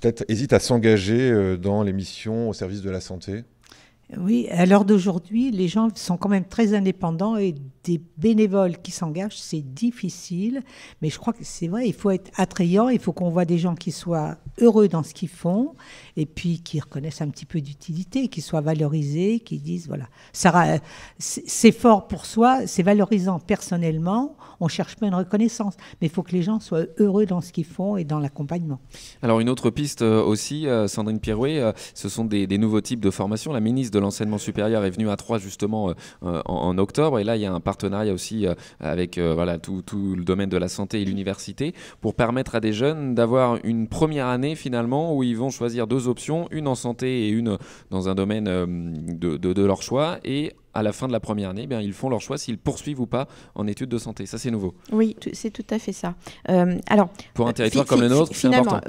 peut-être hésitent à s'engager dans les missions au service de la santé? Oui, à l'heure d'aujourd'hui, les gens sont quand même très indépendants et des bénévoles qui s'engagent, c'est difficile. Mais je crois que c'est vrai, il faut être attrayant, il faut qu'on voit des gens qui soient heureux dans ce qu'ils font et puis qui reconnaissent un petit peu d'utilité, qui soient valorisés, qui disent, voilà, c'est fort pour soi, c'est valorisant personnellement, on ne cherche pas une reconnaissance, mais il faut que les gens soient heureux dans ce qu'ils font et dans l'accompagnement. Alors une autre piste aussi, Sandrine Pierrouet, ce sont des nouveaux types de formations. La ministre de l'Enseignement supérieur est venue à Troyes justement en octobre et là il y a un partenariat aussi avec tout le domaine de la santé et l'université pour permettre à des jeunes d'avoir une première année finalement où ils vont choisir 2 options, une en santé et une dans un domaine de leur choix et à la fin de la première année, ils font leur choix s'ils poursuivent ou pas en études de santé. Ça, c'est nouveau. Oui, c'est tout à fait ça. Alors, pour un territoire comme le nôtre, c'est important.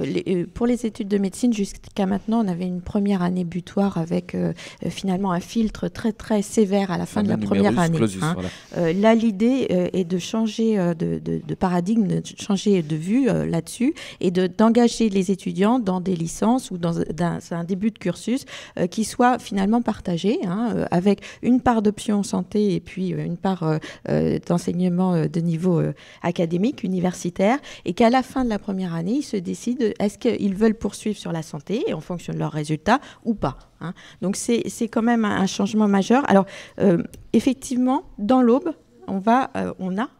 Pour les études de médecine, jusqu'à maintenant, on avait une première année butoir avec finalement un filtre très, très sévère à la fin de la première année. Voilà. Là, l'idée est de changer de paradigme, de changer de vue là-dessus et d'engager les étudiants dans des licences ou dans un début de cursus qui soit finalement partagé avec une part d'options santé et puis une part d'enseignement de niveau académique, universitaire, et qu'à la fin de la première année, ils se décident est-ce qu'ils veulent poursuivre sur la santé et en fonction de leurs résultats ou pas. Donc c'est quand même un changement majeur. Alors effectivement, dans l'Aube, on a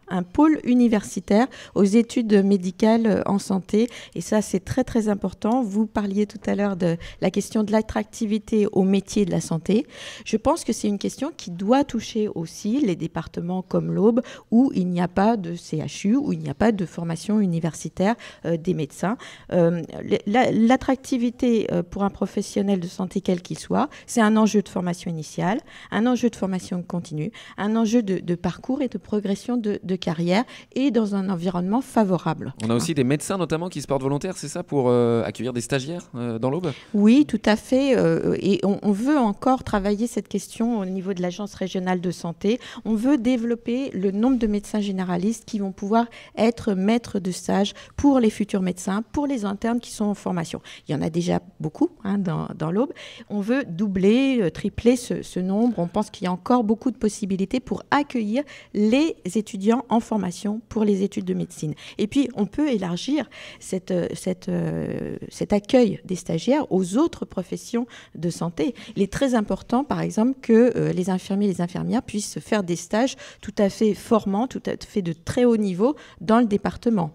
un pôle universitaire aux études médicales en santé et ça c'est très très important. Vous parliez tout à l'heure de la question de l'attractivité au métier de la santé. Je pense que c'est une question qui doit toucher aussi les départements comme l'Aube où il n'y a pas de CHU, où il n'y a pas de formation universitaire des médecins. L'attractivité pour un professionnel de santé quel qu'il soit, c'est un enjeu de formation initiale, un enjeu de formation continue, un enjeu de parcours et de progression de carrière et dans un environnement favorable. On a aussi des médecins notamment qui se portent volontaires, c'est ça, pour accueillir des stagiaires dans l'Aube ? Oui, tout à fait. Et on veut encore travailler cette question au niveau de l'Agence régionale de santé. On veut développer le nombre de médecins généralistes qui vont pouvoir être maîtres de stage pour les futurs médecins, pour les internes qui sont en formation. Il y en a déjà beaucoup dans l'Aube. On veut doubler, tripler ce nombre. On pense qu'il y a encore beaucoup de possibilités pour accueillir les étudiants en formation pour les études de médecine. Et puis, on peut élargir cet accueil des stagiaires aux autres professions de santé. Il est très important, par exemple, que les infirmiers et les infirmières puissent faire des stages tout à fait formants, tout à fait de très haut niveau dans le département.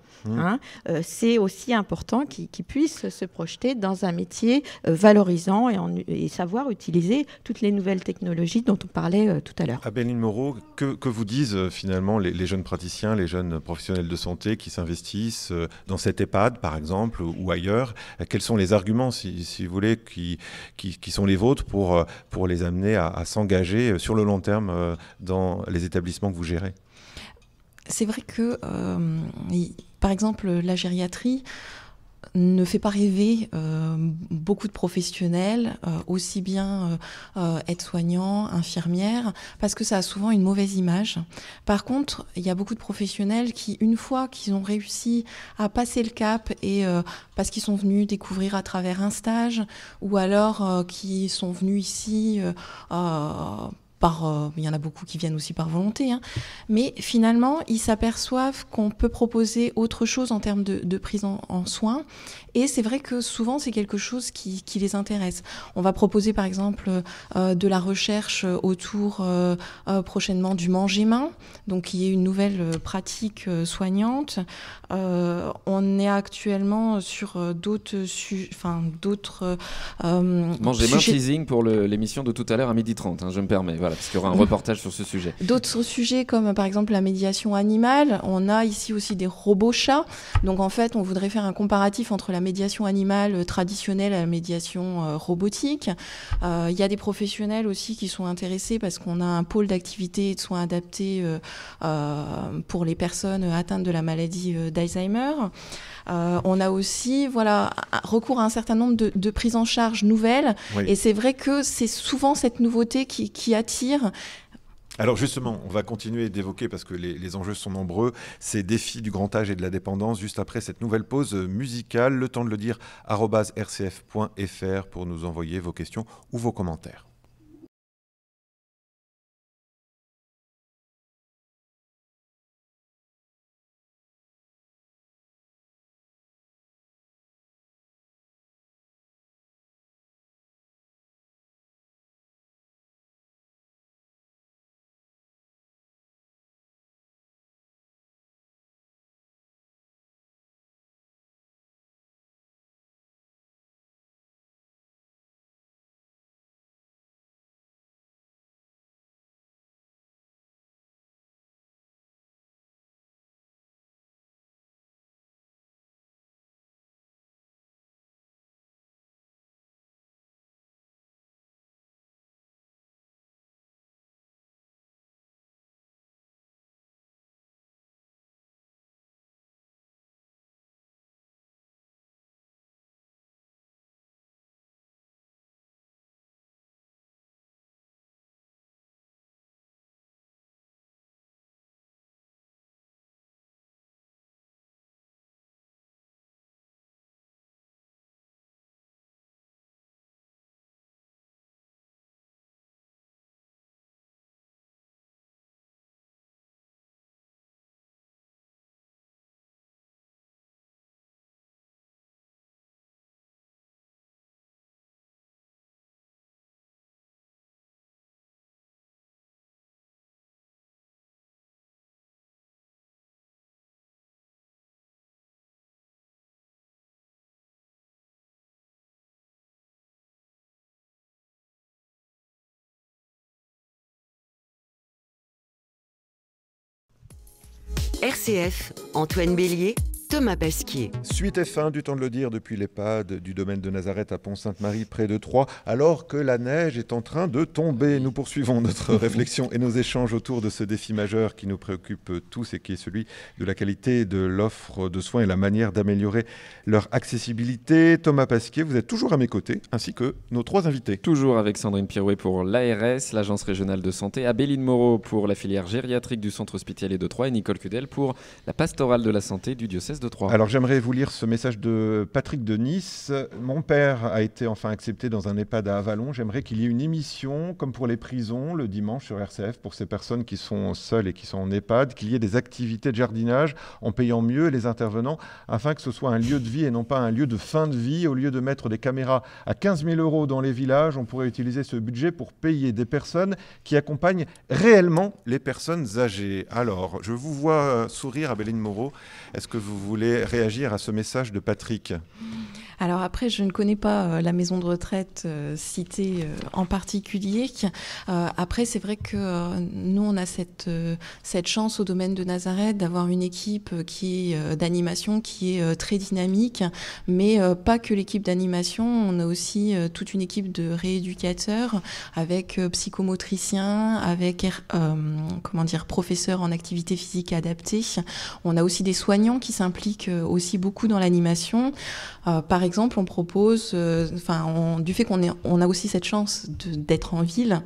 C'est aussi important qu'ils puissent se projeter dans un métier valorisant et savoir utiliser toutes les nouvelles technologies dont on parlait tout à l'heure. Abéline Moreau, que vous disent finalement les jeunes praticiens, les jeunes professionnels de santé qui s'investissent dans cet EHPAD par exemple ou ailleurs? Quels sont les arguments, si vous voulez, qui sont les vôtres pour les amener à s'engager sur le long terme dans les établissements que vous gérez? C'est vrai que, par exemple, la gériatrie ne fait pas rêver beaucoup de professionnels, aussi bien aides-soignants, infirmières, parce que ça a souvent une mauvaise image. Par contre, il y a beaucoup de professionnels qui, une fois qu'ils ont réussi à passer le cap, et parce qu'ils sont venus découvrir à travers un stage, ou alors qui sont venus ici il y en a beaucoup qui viennent aussi par volonté, mais finalement, ils s'aperçoivent qu'on peut proposer autre chose en termes de prise en soins. Et c'est vrai que souvent, c'est quelque chose qui les intéresse. On va proposer, par exemple, de la recherche autour prochainement du manger-main, donc qui est une nouvelle pratique soignante. On est actuellement sur d'autres Manger-main teasing pour l'émission de tout à l'heure à 12h30, je me permets. Voilà, parce qu'il y aura un reportage sur ce sujet. D'autres sujets comme par exemple la médiation animale. On a ici aussi des robots chats. Donc en fait, on voudrait faire un comparatif entre la médiation animale traditionnelle et la médiation robotique. Il y a des professionnels aussi qui sont intéressés parce qu'on a un pôle d'activité et de soins adaptés pour les personnes atteintes de la maladie d'Alzheimer. On a aussi recours à un certain nombre de prises en charge nouvelles. Oui. Et c'est vrai que c'est souvent cette nouveauté qui attire. Alors justement, on va continuer d'évoquer, parce que les enjeux sont nombreux, ces défis du grand âge et de la dépendance, juste après cette nouvelle pause musicale. Le temps de le dire, @rcf.fr pour nous envoyer vos questions ou vos commentaires. RCF, Antoine Bélier, Thomas Pasquier. Suite et fin du temps de le dire depuis l'EHPAD du domaine de Nazareth à Pont-Sainte-Marie près de Troyes, alors que la neige est en train de tomber. Nous poursuivons notre réflexion et nos échanges autour de ce défi majeur qui nous préoccupe tous et qui est celui de la qualité de l'offre de soins et la manière d'améliorer leur accessibilité. Thomas Pasquier, vous êtes toujours à mes côtés, ainsi que nos 3 invités. Toujours avec Sandrine Pirouet pour l'ARS, l'Agence régionale de santé, Abéline Moreau pour la filière gériatrique du centre hospitalier de Troyes et Nicole Cudel pour la pastorale de la santé du diocèse de Troyes. Alors j'aimerais vous lire ce message de Patrick de Nice. Mon père a été enfin accepté dans un EHPAD à Avallon. J'aimerais qu'il y ait une émission comme pour les prisons le dimanche sur RCF pour ces personnes qui sont seules et qui sont en EHPAD, qu'il y ait des activités de jardinage en payant mieux les intervenants afin que ce soit un lieu de vie et non pas un lieu de fin de vie. Au lieu de mettre des caméras à 15 000 € dans les villages, on pourrait utiliser ce budget pour payer des personnes qui accompagnent réellement les personnes âgées. Alors, je vous vois sourire, Abéline Moreau. Est-ce que vous voulez réagir à ce message de Patrick ? Alors après, je ne connais pas la maison de retraite citée en particulier. Après, c'est vrai que nous, on a cette chance au domaine de Nazareth d'avoir une équipe d'animation qui est très dynamique, mais pas que l'équipe d'animation. On a aussi toute une équipe de rééducateurs avec psychomotriciens, avec professeurs en activité physique adaptée. On a aussi des soignants qui s'impliquent aussi beaucoup dans l'animation. Par exemple, on propose, du fait qu'on a aussi cette chance d'être en ville,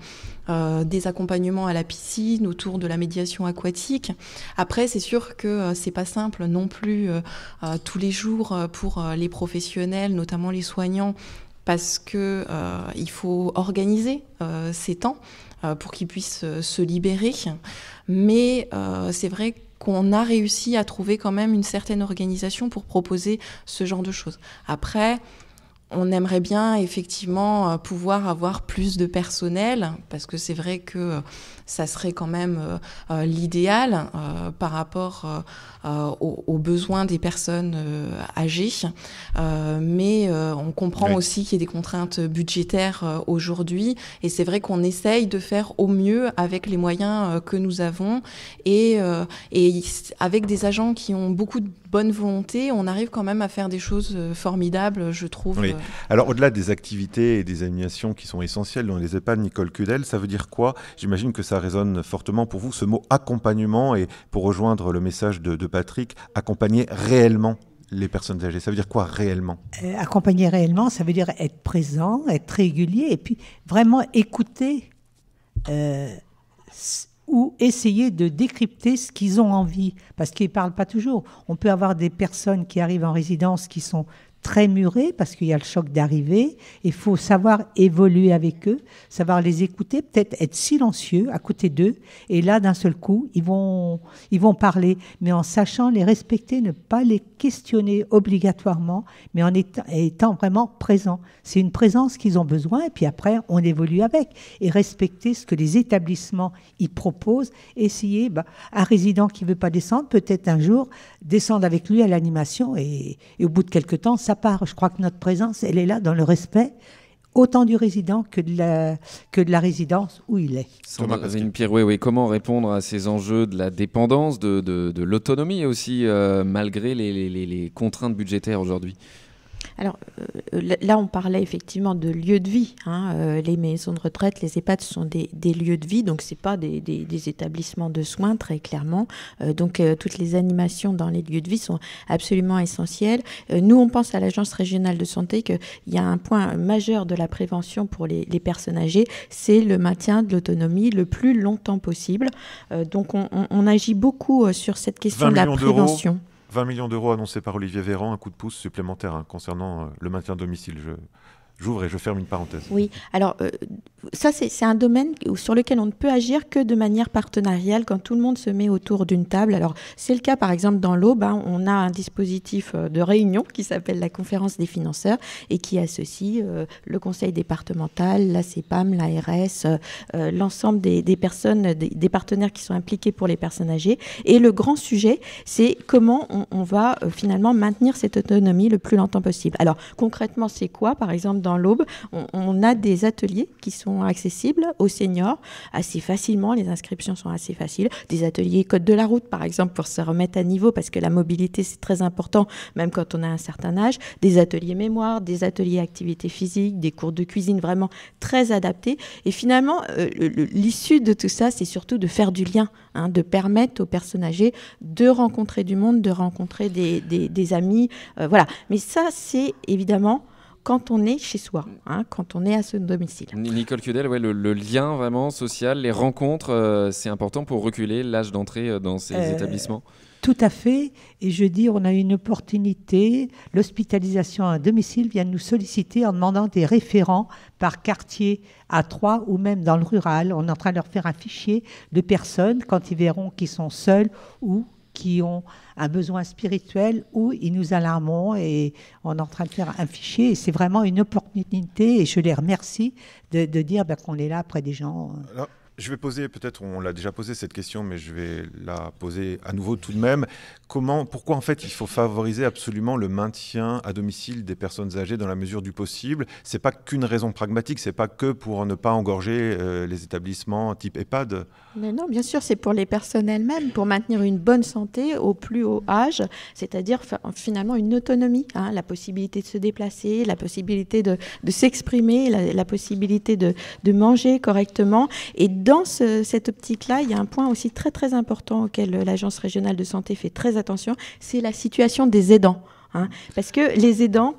des accompagnements à la piscine autour de la médiation aquatique. Après, c'est sûr que c'est pas simple non plus tous les jours pour les professionnels, notamment les soignants, parce que il faut organiser ces temps pour qu'ils puissent se libérer. Mais c'est vrai qu'on a réussi à trouver quand même une certaine organisation pour proposer ce genre de choses. Après, on aimerait bien effectivement pouvoir avoir plus de personnel, parce que c'est vrai que ça serait quand même l'idéal par rapport aux besoins des personnes âgées. Mais on comprend aussi qu'il y a des contraintes budgétaires aujourd'hui, et c'est vrai qu'on essaye de faire au mieux avec les moyens que nous avons, et avec des agents qui ont beaucoup de bonne volonté, on arrive quand même à faire des choses formidables, je trouve. Oui. Alors, au-delà des activités et des animations qui sont essentielles dans les EHPAD, Nicole Cudel, ça veut dire quoi ? J'imagine que ça résonne fortement pour vous, ce mot accompagnement, et pour rejoindre le message de Patrick, accompagner réellement les personnes âgées. Ça veut dire quoi réellement ? Accompagner réellement, ça veut dire être présent, être régulier, et puis vraiment écouter ou essayer de décrypter ce qu'ils ont envie, parce qu'ils ne parlent pas toujours. On peut avoir des personnes qui arrivent en résidence qui sont très mûrés parce qu'il y a le choc d'arrivée. Il faut savoir évoluer avec eux, savoir les écouter, peut-être être silencieux à côté d'eux. Et là, d'un seul coup, ils vont parler, mais en sachant les respecter, ne pas les questionner obligatoirement, mais en étant vraiment présent. C'est une présence qu'ils ont besoin, et puis après, on évolue avec. Et respecter ce que les établissements y proposent. Essayer, un résident qui ne veut pas descendre, peut-être un jour, descendre avec lui à l'animation, et au bout de quelques temps, ça part. Je crois que notre présence, elle est là dans le respect, autant du résident que de la résidence où il est. Sandrine Pirouet, oui. Comment répondre à ces enjeux de la dépendance, de l'autonomie aussi, malgré les contraintes budgétaires aujourd'hui ? Alors là, on parlait effectivement de lieux de vie. Les maisons de retraite, les EHPAD sont des lieux de vie, donc ce n'est pas des établissements de soins, très clairement. Donc toutes les animations dans les lieux de vie sont absolument essentielles. Nous, on pense à l'Agence régionale de santé qu'il y a un point majeur de la prévention pour les personnes âgées, c'est le maintien de l'autonomie le plus longtemps possible. Donc on agit beaucoup sur cette question de la prévention. 20 millions d'euros annoncés par Olivier Véran, un coup de pouce supplémentaire concernant le maintien à domicile. J'ouvre et je ferme une parenthèse. Oui, alors ça c'est un domaine sur lequel on ne peut agir que de manière partenariale quand tout le monde se met autour d'une table. Alors c'est le cas par exemple dans l'Aube, on a un dispositif de réunion qui s'appelle la conférence des financeurs et qui associe le conseil départemental, la CEPAM, l'ARS, l'ensemble des personnes, des partenaires qui sont impliqués pour les personnes âgées. Et le grand sujet, c'est comment on va finalement maintenir cette autonomie le plus longtemps possible. Alors concrètement, c'est quoi ? Par exemple, dans l'Aube, on a des ateliers qui sont sont accessibles aux seniors assez facilement. Les inscriptions sont assez faciles. Des ateliers code de la route, par exemple, pour se remettre à niveau, parce que la mobilité, c'est très important, même quand on a un certain âge. Des ateliers mémoire, des ateliers activité physique, des cours de cuisine vraiment très adaptés. Et finalement, l'issue de tout ça, c'est surtout de faire du lien, hein, de permettre aux personnes âgées de rencontrer du monde, de rencontrer des amis. Voilà. Mais ça, c'est évidemment quand on est chez soi, hein, quand on est à son domicile. Nicole Cudel, ouais, le lien vraiment social, les rencontres, c'est important pour reculer l'âge d'entrée dans ces établissements. Tout à fait. Et je dis, on a une opportunité. L'hospitalisation à domicile vient de nous solliciter en demandant des référents par quartier à Troyes ou même dans le rural. On est en train de leur faire un fichier de personnes quand ils verront qu'ils sont seuls ou qui ont un besoin spirituel, où ils nous alarmeront et on est en train de faire un fichier. Et c'est vraiment une opportunité et je les remercie de dire qu'on est là près des gens. Alors, je vais poser, peut-être on l'a déjà posé cette question, mais je vais la poser à nouveau tout de même. Pourquoi en fait il faut favoriser absolument le maintien à domicile des personnes âgées dans la mesure du possible? C'est pas qu'une raison pragmatique, c'est pas que pour ne pas engorger les établissements type EHPAD. Mais non, bien sûr, c'est pour les personnes elles-mêmes, pour maintenir une bonne santé au plus haut âge, c'est-à-dire finalement une autonomie, hein, la possibilité de se déplacer, la possibilité de s'exprimer, la possibilité de manger correctement. Et dans cette optique-là, il y a un point aussi très très important auquel l'Agence régionale de santé fait très attention, c'est la situation des aidants. Hein, parce que les aidants,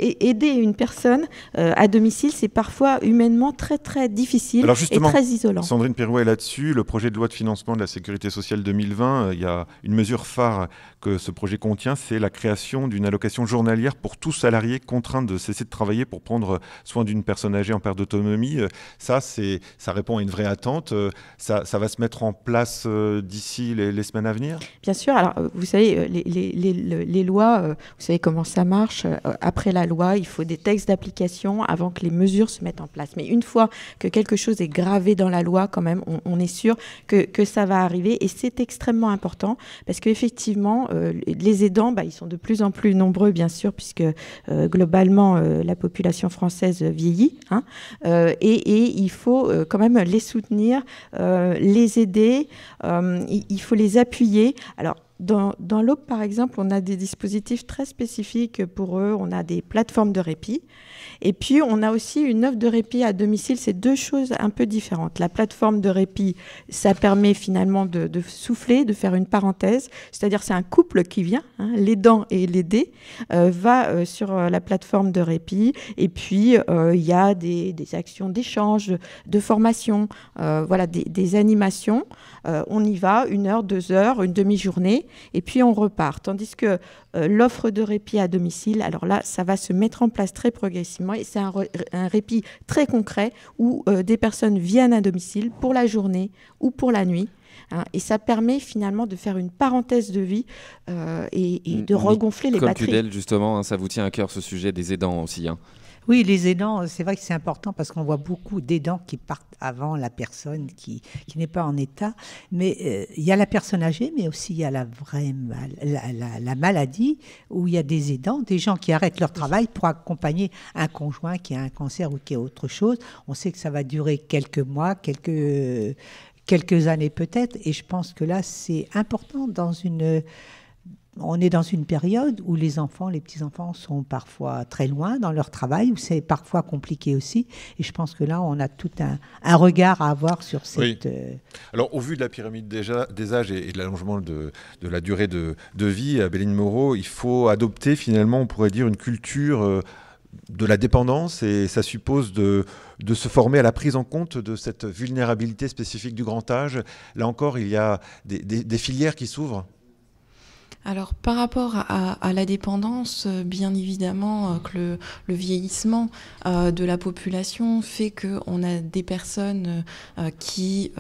aider une personne à domicile, c'est parfois humainement très très difficile et très isolant. Sandrine Perrouet est là-dessus. Le projet de loi de financement de la Sécurité sociale 2020, il y a une mesure phare que ce projet contient, c'est la création d'une allocation journalière pour tout salarié contraint de cesser de travailler pour prendre soin d'une personne âgée en perte d'autonomie. Ça répond à une vraie attente. Ça va se mettre en place d'ici les semaines à venir? Bien sûr. Alors, vous savez, les lois... Vous savez comment ça marche. Après la loi, il faut des textes d'application avant que les mesures se mettent en place. Mais une fois que quelque chose est gravé dans la loi, quand même, on est sûr que ça va arriver. Et c'est extrêmement important parce qu'effectivement, les aidants, ils sont de plus en plus nombreux, bien sûr, puisque globalement, la population française vieillit. Hein, et il faut quand même les soutenir, les aider. Il faut les appuyer. Alors, dans l'Aube, par exemple, on a des dispositifs très spécifiques pour eux. On a des plateformes de répit. Et puis, on a aussi une offre de répit à domicile. C'est deux choses un peu différentes. La plateforme de répit, ça permet finalement de souffler, de faire une parenthèse. C'est-à-dire, c'est un couple qui vient, hein, l'aidant et l'aidé, va sur la plateforme de répit. Et puis, il y a des actions d'échange, de formation, voilà, des animations. On y va, 1 heure, 2 heures, une demi-journée. Et puis on repart. Tandis que l'offre de répit à domicile, alors là, ça va se mettre en place très progressivement et c'est un répit très concret où des personnes viennent à domicile pour la journée ou pour la nuit. Hein, et ça permet finalement de faire une parenthèse de vie et de regonfler les batteries. Cudel, justement, hein, ça vous tient à cœur ce sujet des aidants aussi, hein. Oui, les aidants, c'est vrai que c'est important parce qu'on voit beaucoup d'aidants qui partent avant la personne qui n'est pas en état. Mais il y a la personne âgée, mais aussi il y a la vraie la maladie où il y a des aidants, des gens qui arrêtent leur travail pour accompagner un conjoint qui a un cancer ou qui a autre chose. On sait que ça va durer quelques mois, quelques années peut-être. Et je pense que là, c'est important on est dans une période où les enfants, les petits-enfants sont parfois très loin dans leur travail, où c'est parfois compliqué aussi. Et je pense que là, on a tout un regard à avoir sur cette... Oui. Alors, au vu de la pyramide des âges et de l'allongement de la durée de vie, Béline Moreau, il faut adopter finalement, on pourrait dire, une culture de la dépendance et ça suppose de se former à la prise en compte de cette vulnérabilité spécifique du grand âge. Là encore, il y a des filières qui s'ouvrent. Alors, par rapport à la dépendance, bien évidemment que le vieillissement de la population fait qu'on a des personnes qui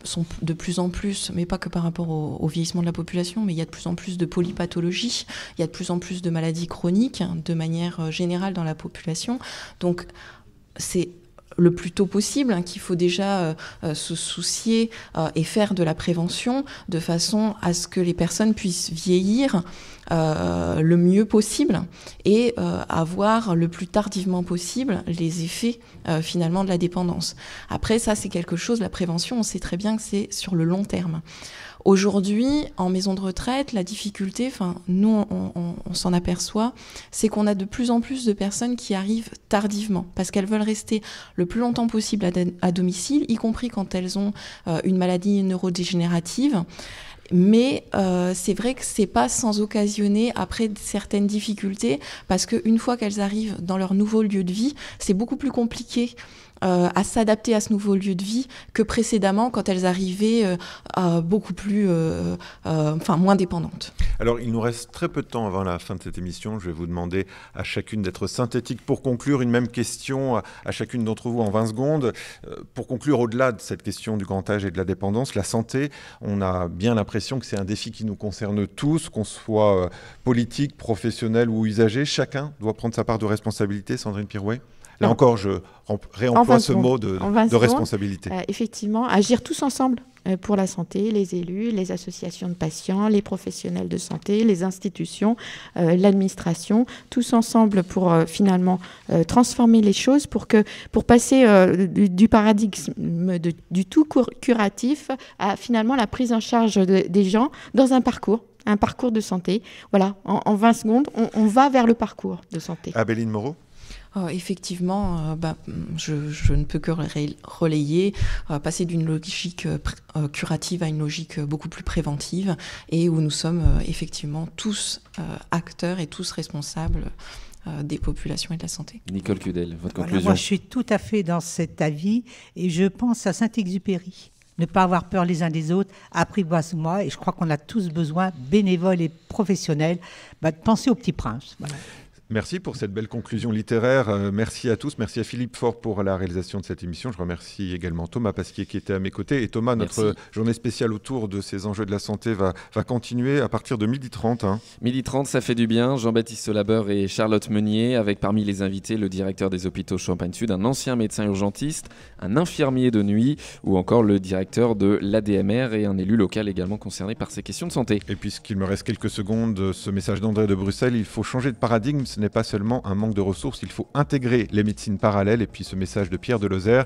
sont de plus en plus, mais pas que par rapport au vieillissement de la population, mais il y a de plus en plus de polypathologies, il y a de plus en plus de maladies chroniques, de manière générale dans la population. Donc, c'est le plus tôt possible, qu'il faut déjà se soucier et faire de la prévention de façon à ce que les personnes puissent vieillir le mieux possible et avoir le plus tardivement possible les effets finalement de la dépendance. Après, ça c'est quelque chose, la prévention, on sait très bien que c'est sur le long terme. Aujourd'hui, en maison de retraite, la difficulté, nous on s'en aperçoit, c'est qu'on a de plus en plus de personnes qui arrivent tardivement parce qu'elles veulent rester le plus longtemps possible à domicile, y compris quand elles ont une maladie neurodégénérative. Mais c'est vrai que c'est pas sans occasionner après certaines difficultés parce qu'une fois qu'elles arrivent dans leur nouveau lieu de vie, c'est beaucoup plus compliqué à s'adapter à ce nouveau lieu de vie que précédemment quand elles arrivaient beaucoup plus, moins dépendantes. Alors, il nous reste très peu de temps avant la fin de cette émission. Je vais vous demander à chacune d'être synthétique pour conclure. Une même question à chacune d'entre vous en 20 secondes. Pour conclure, au-delà de cette question du grand âge et de la dépendance, la santé, on a bien l'impression que c'est un défi qui nous concerne tous, qu'on soit politique, professionnel ou usager. Chacun doit prendre sa part de responsabilité. Sandrine Pirouet ? Là encore, je réemploie ce mot de responsabilité. Effectivement, agir tous ensemble pour la santé, les élus, les associations de patients, les professionnels de santé, les institutions, l'administration, tous ensemble pour finalement transformer les choses pour passer du paradigme du tout curatif à finalement la prise en charge des gens dans un parcours de santé. Voilà, en 20 secondes, on va vers le parcours de santé. Abéline Moreau ? Effectivement, je ne peux que relayer, passer d'une logique curative à une logique beaucoup plus préventive et où nous sommes effectivement tous acteurs et tous responsables des populations et de la santé. Nicole Cudel, votre conclusion ? Moi, je suis tout à fait dans cet avis et je pense à Saint-Exupéry. Ne pas avoir peur les uns des autres, apprivoise-moi, et je crois qu'on a tous besoin, bénévoles et professionnels, de penser au Petit Prince. Voilà. Merci pour cette belle conclusion littéraire. Merci à tous. Merci à Philippe Faure pour la réalisation de cette émission. Je remercie également Thomas Pasquier qui était à mes côtés. Et Thomas, notre journée spéciale autour de ces enjeux de la santé va continuer à partir de 12h30. 12h30, ça fait du bien. Jean-Baptiste Labeur et Charlotte Meunier, avec parmi les invités le directeur des hôpitaux Champagne-Sud, un ancien médecin urgentiste, un infirmier de nuit ou encore le directeur de l'ADMR et un élu local également concerné par ces questions de santé. Et puisqu'il me reste quelques secondes, ce message d'André de Bruxelles, il faut changer de paradigme. Ce n'est pas seulement un manque de ressources, il faut intégrer les médecines parallèles. Et puis ce message de Pierre de Lozère,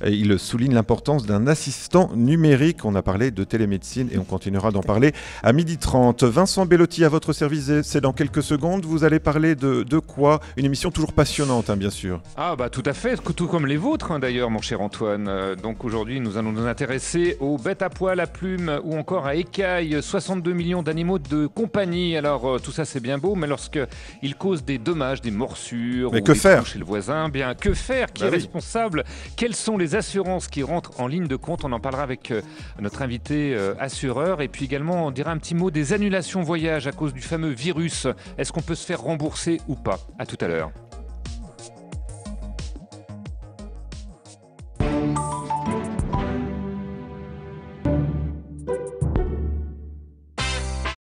il souligne l'importance d'un assistant numérique. On a parlé de télémédecine et on continuera d'en parler à 12h30. Vincent Bellotti à votre service, c'est dans quelques secondes. Vous allez parler de quoi ? Une émission toujours passionnante, bien sûr. Tout à fait, tout comme les vôtres d'ailleurs, mon cher Antoine. Donc aujourd'hui, nous allons nous intéresser aux bêtes à poil, à plumes ou encore à écailles. 62 millions d'animaux de compagnie. Alors tout ça c'est bien beau, mais lorsqu'ils causent des dommages, des morsures, mais ou que des faire chez le voisin, que faire ? Qui est responsable ? Quelles sont les assurances qui rentrent en ligne de compte ? On en parlera avec notre invité assureur. Et puis également, on dira un petit mot des annulations voyages à cause du fameux virus. Est-ce qu'on peut se faire rembourser ou pas ? À tout à l'heure.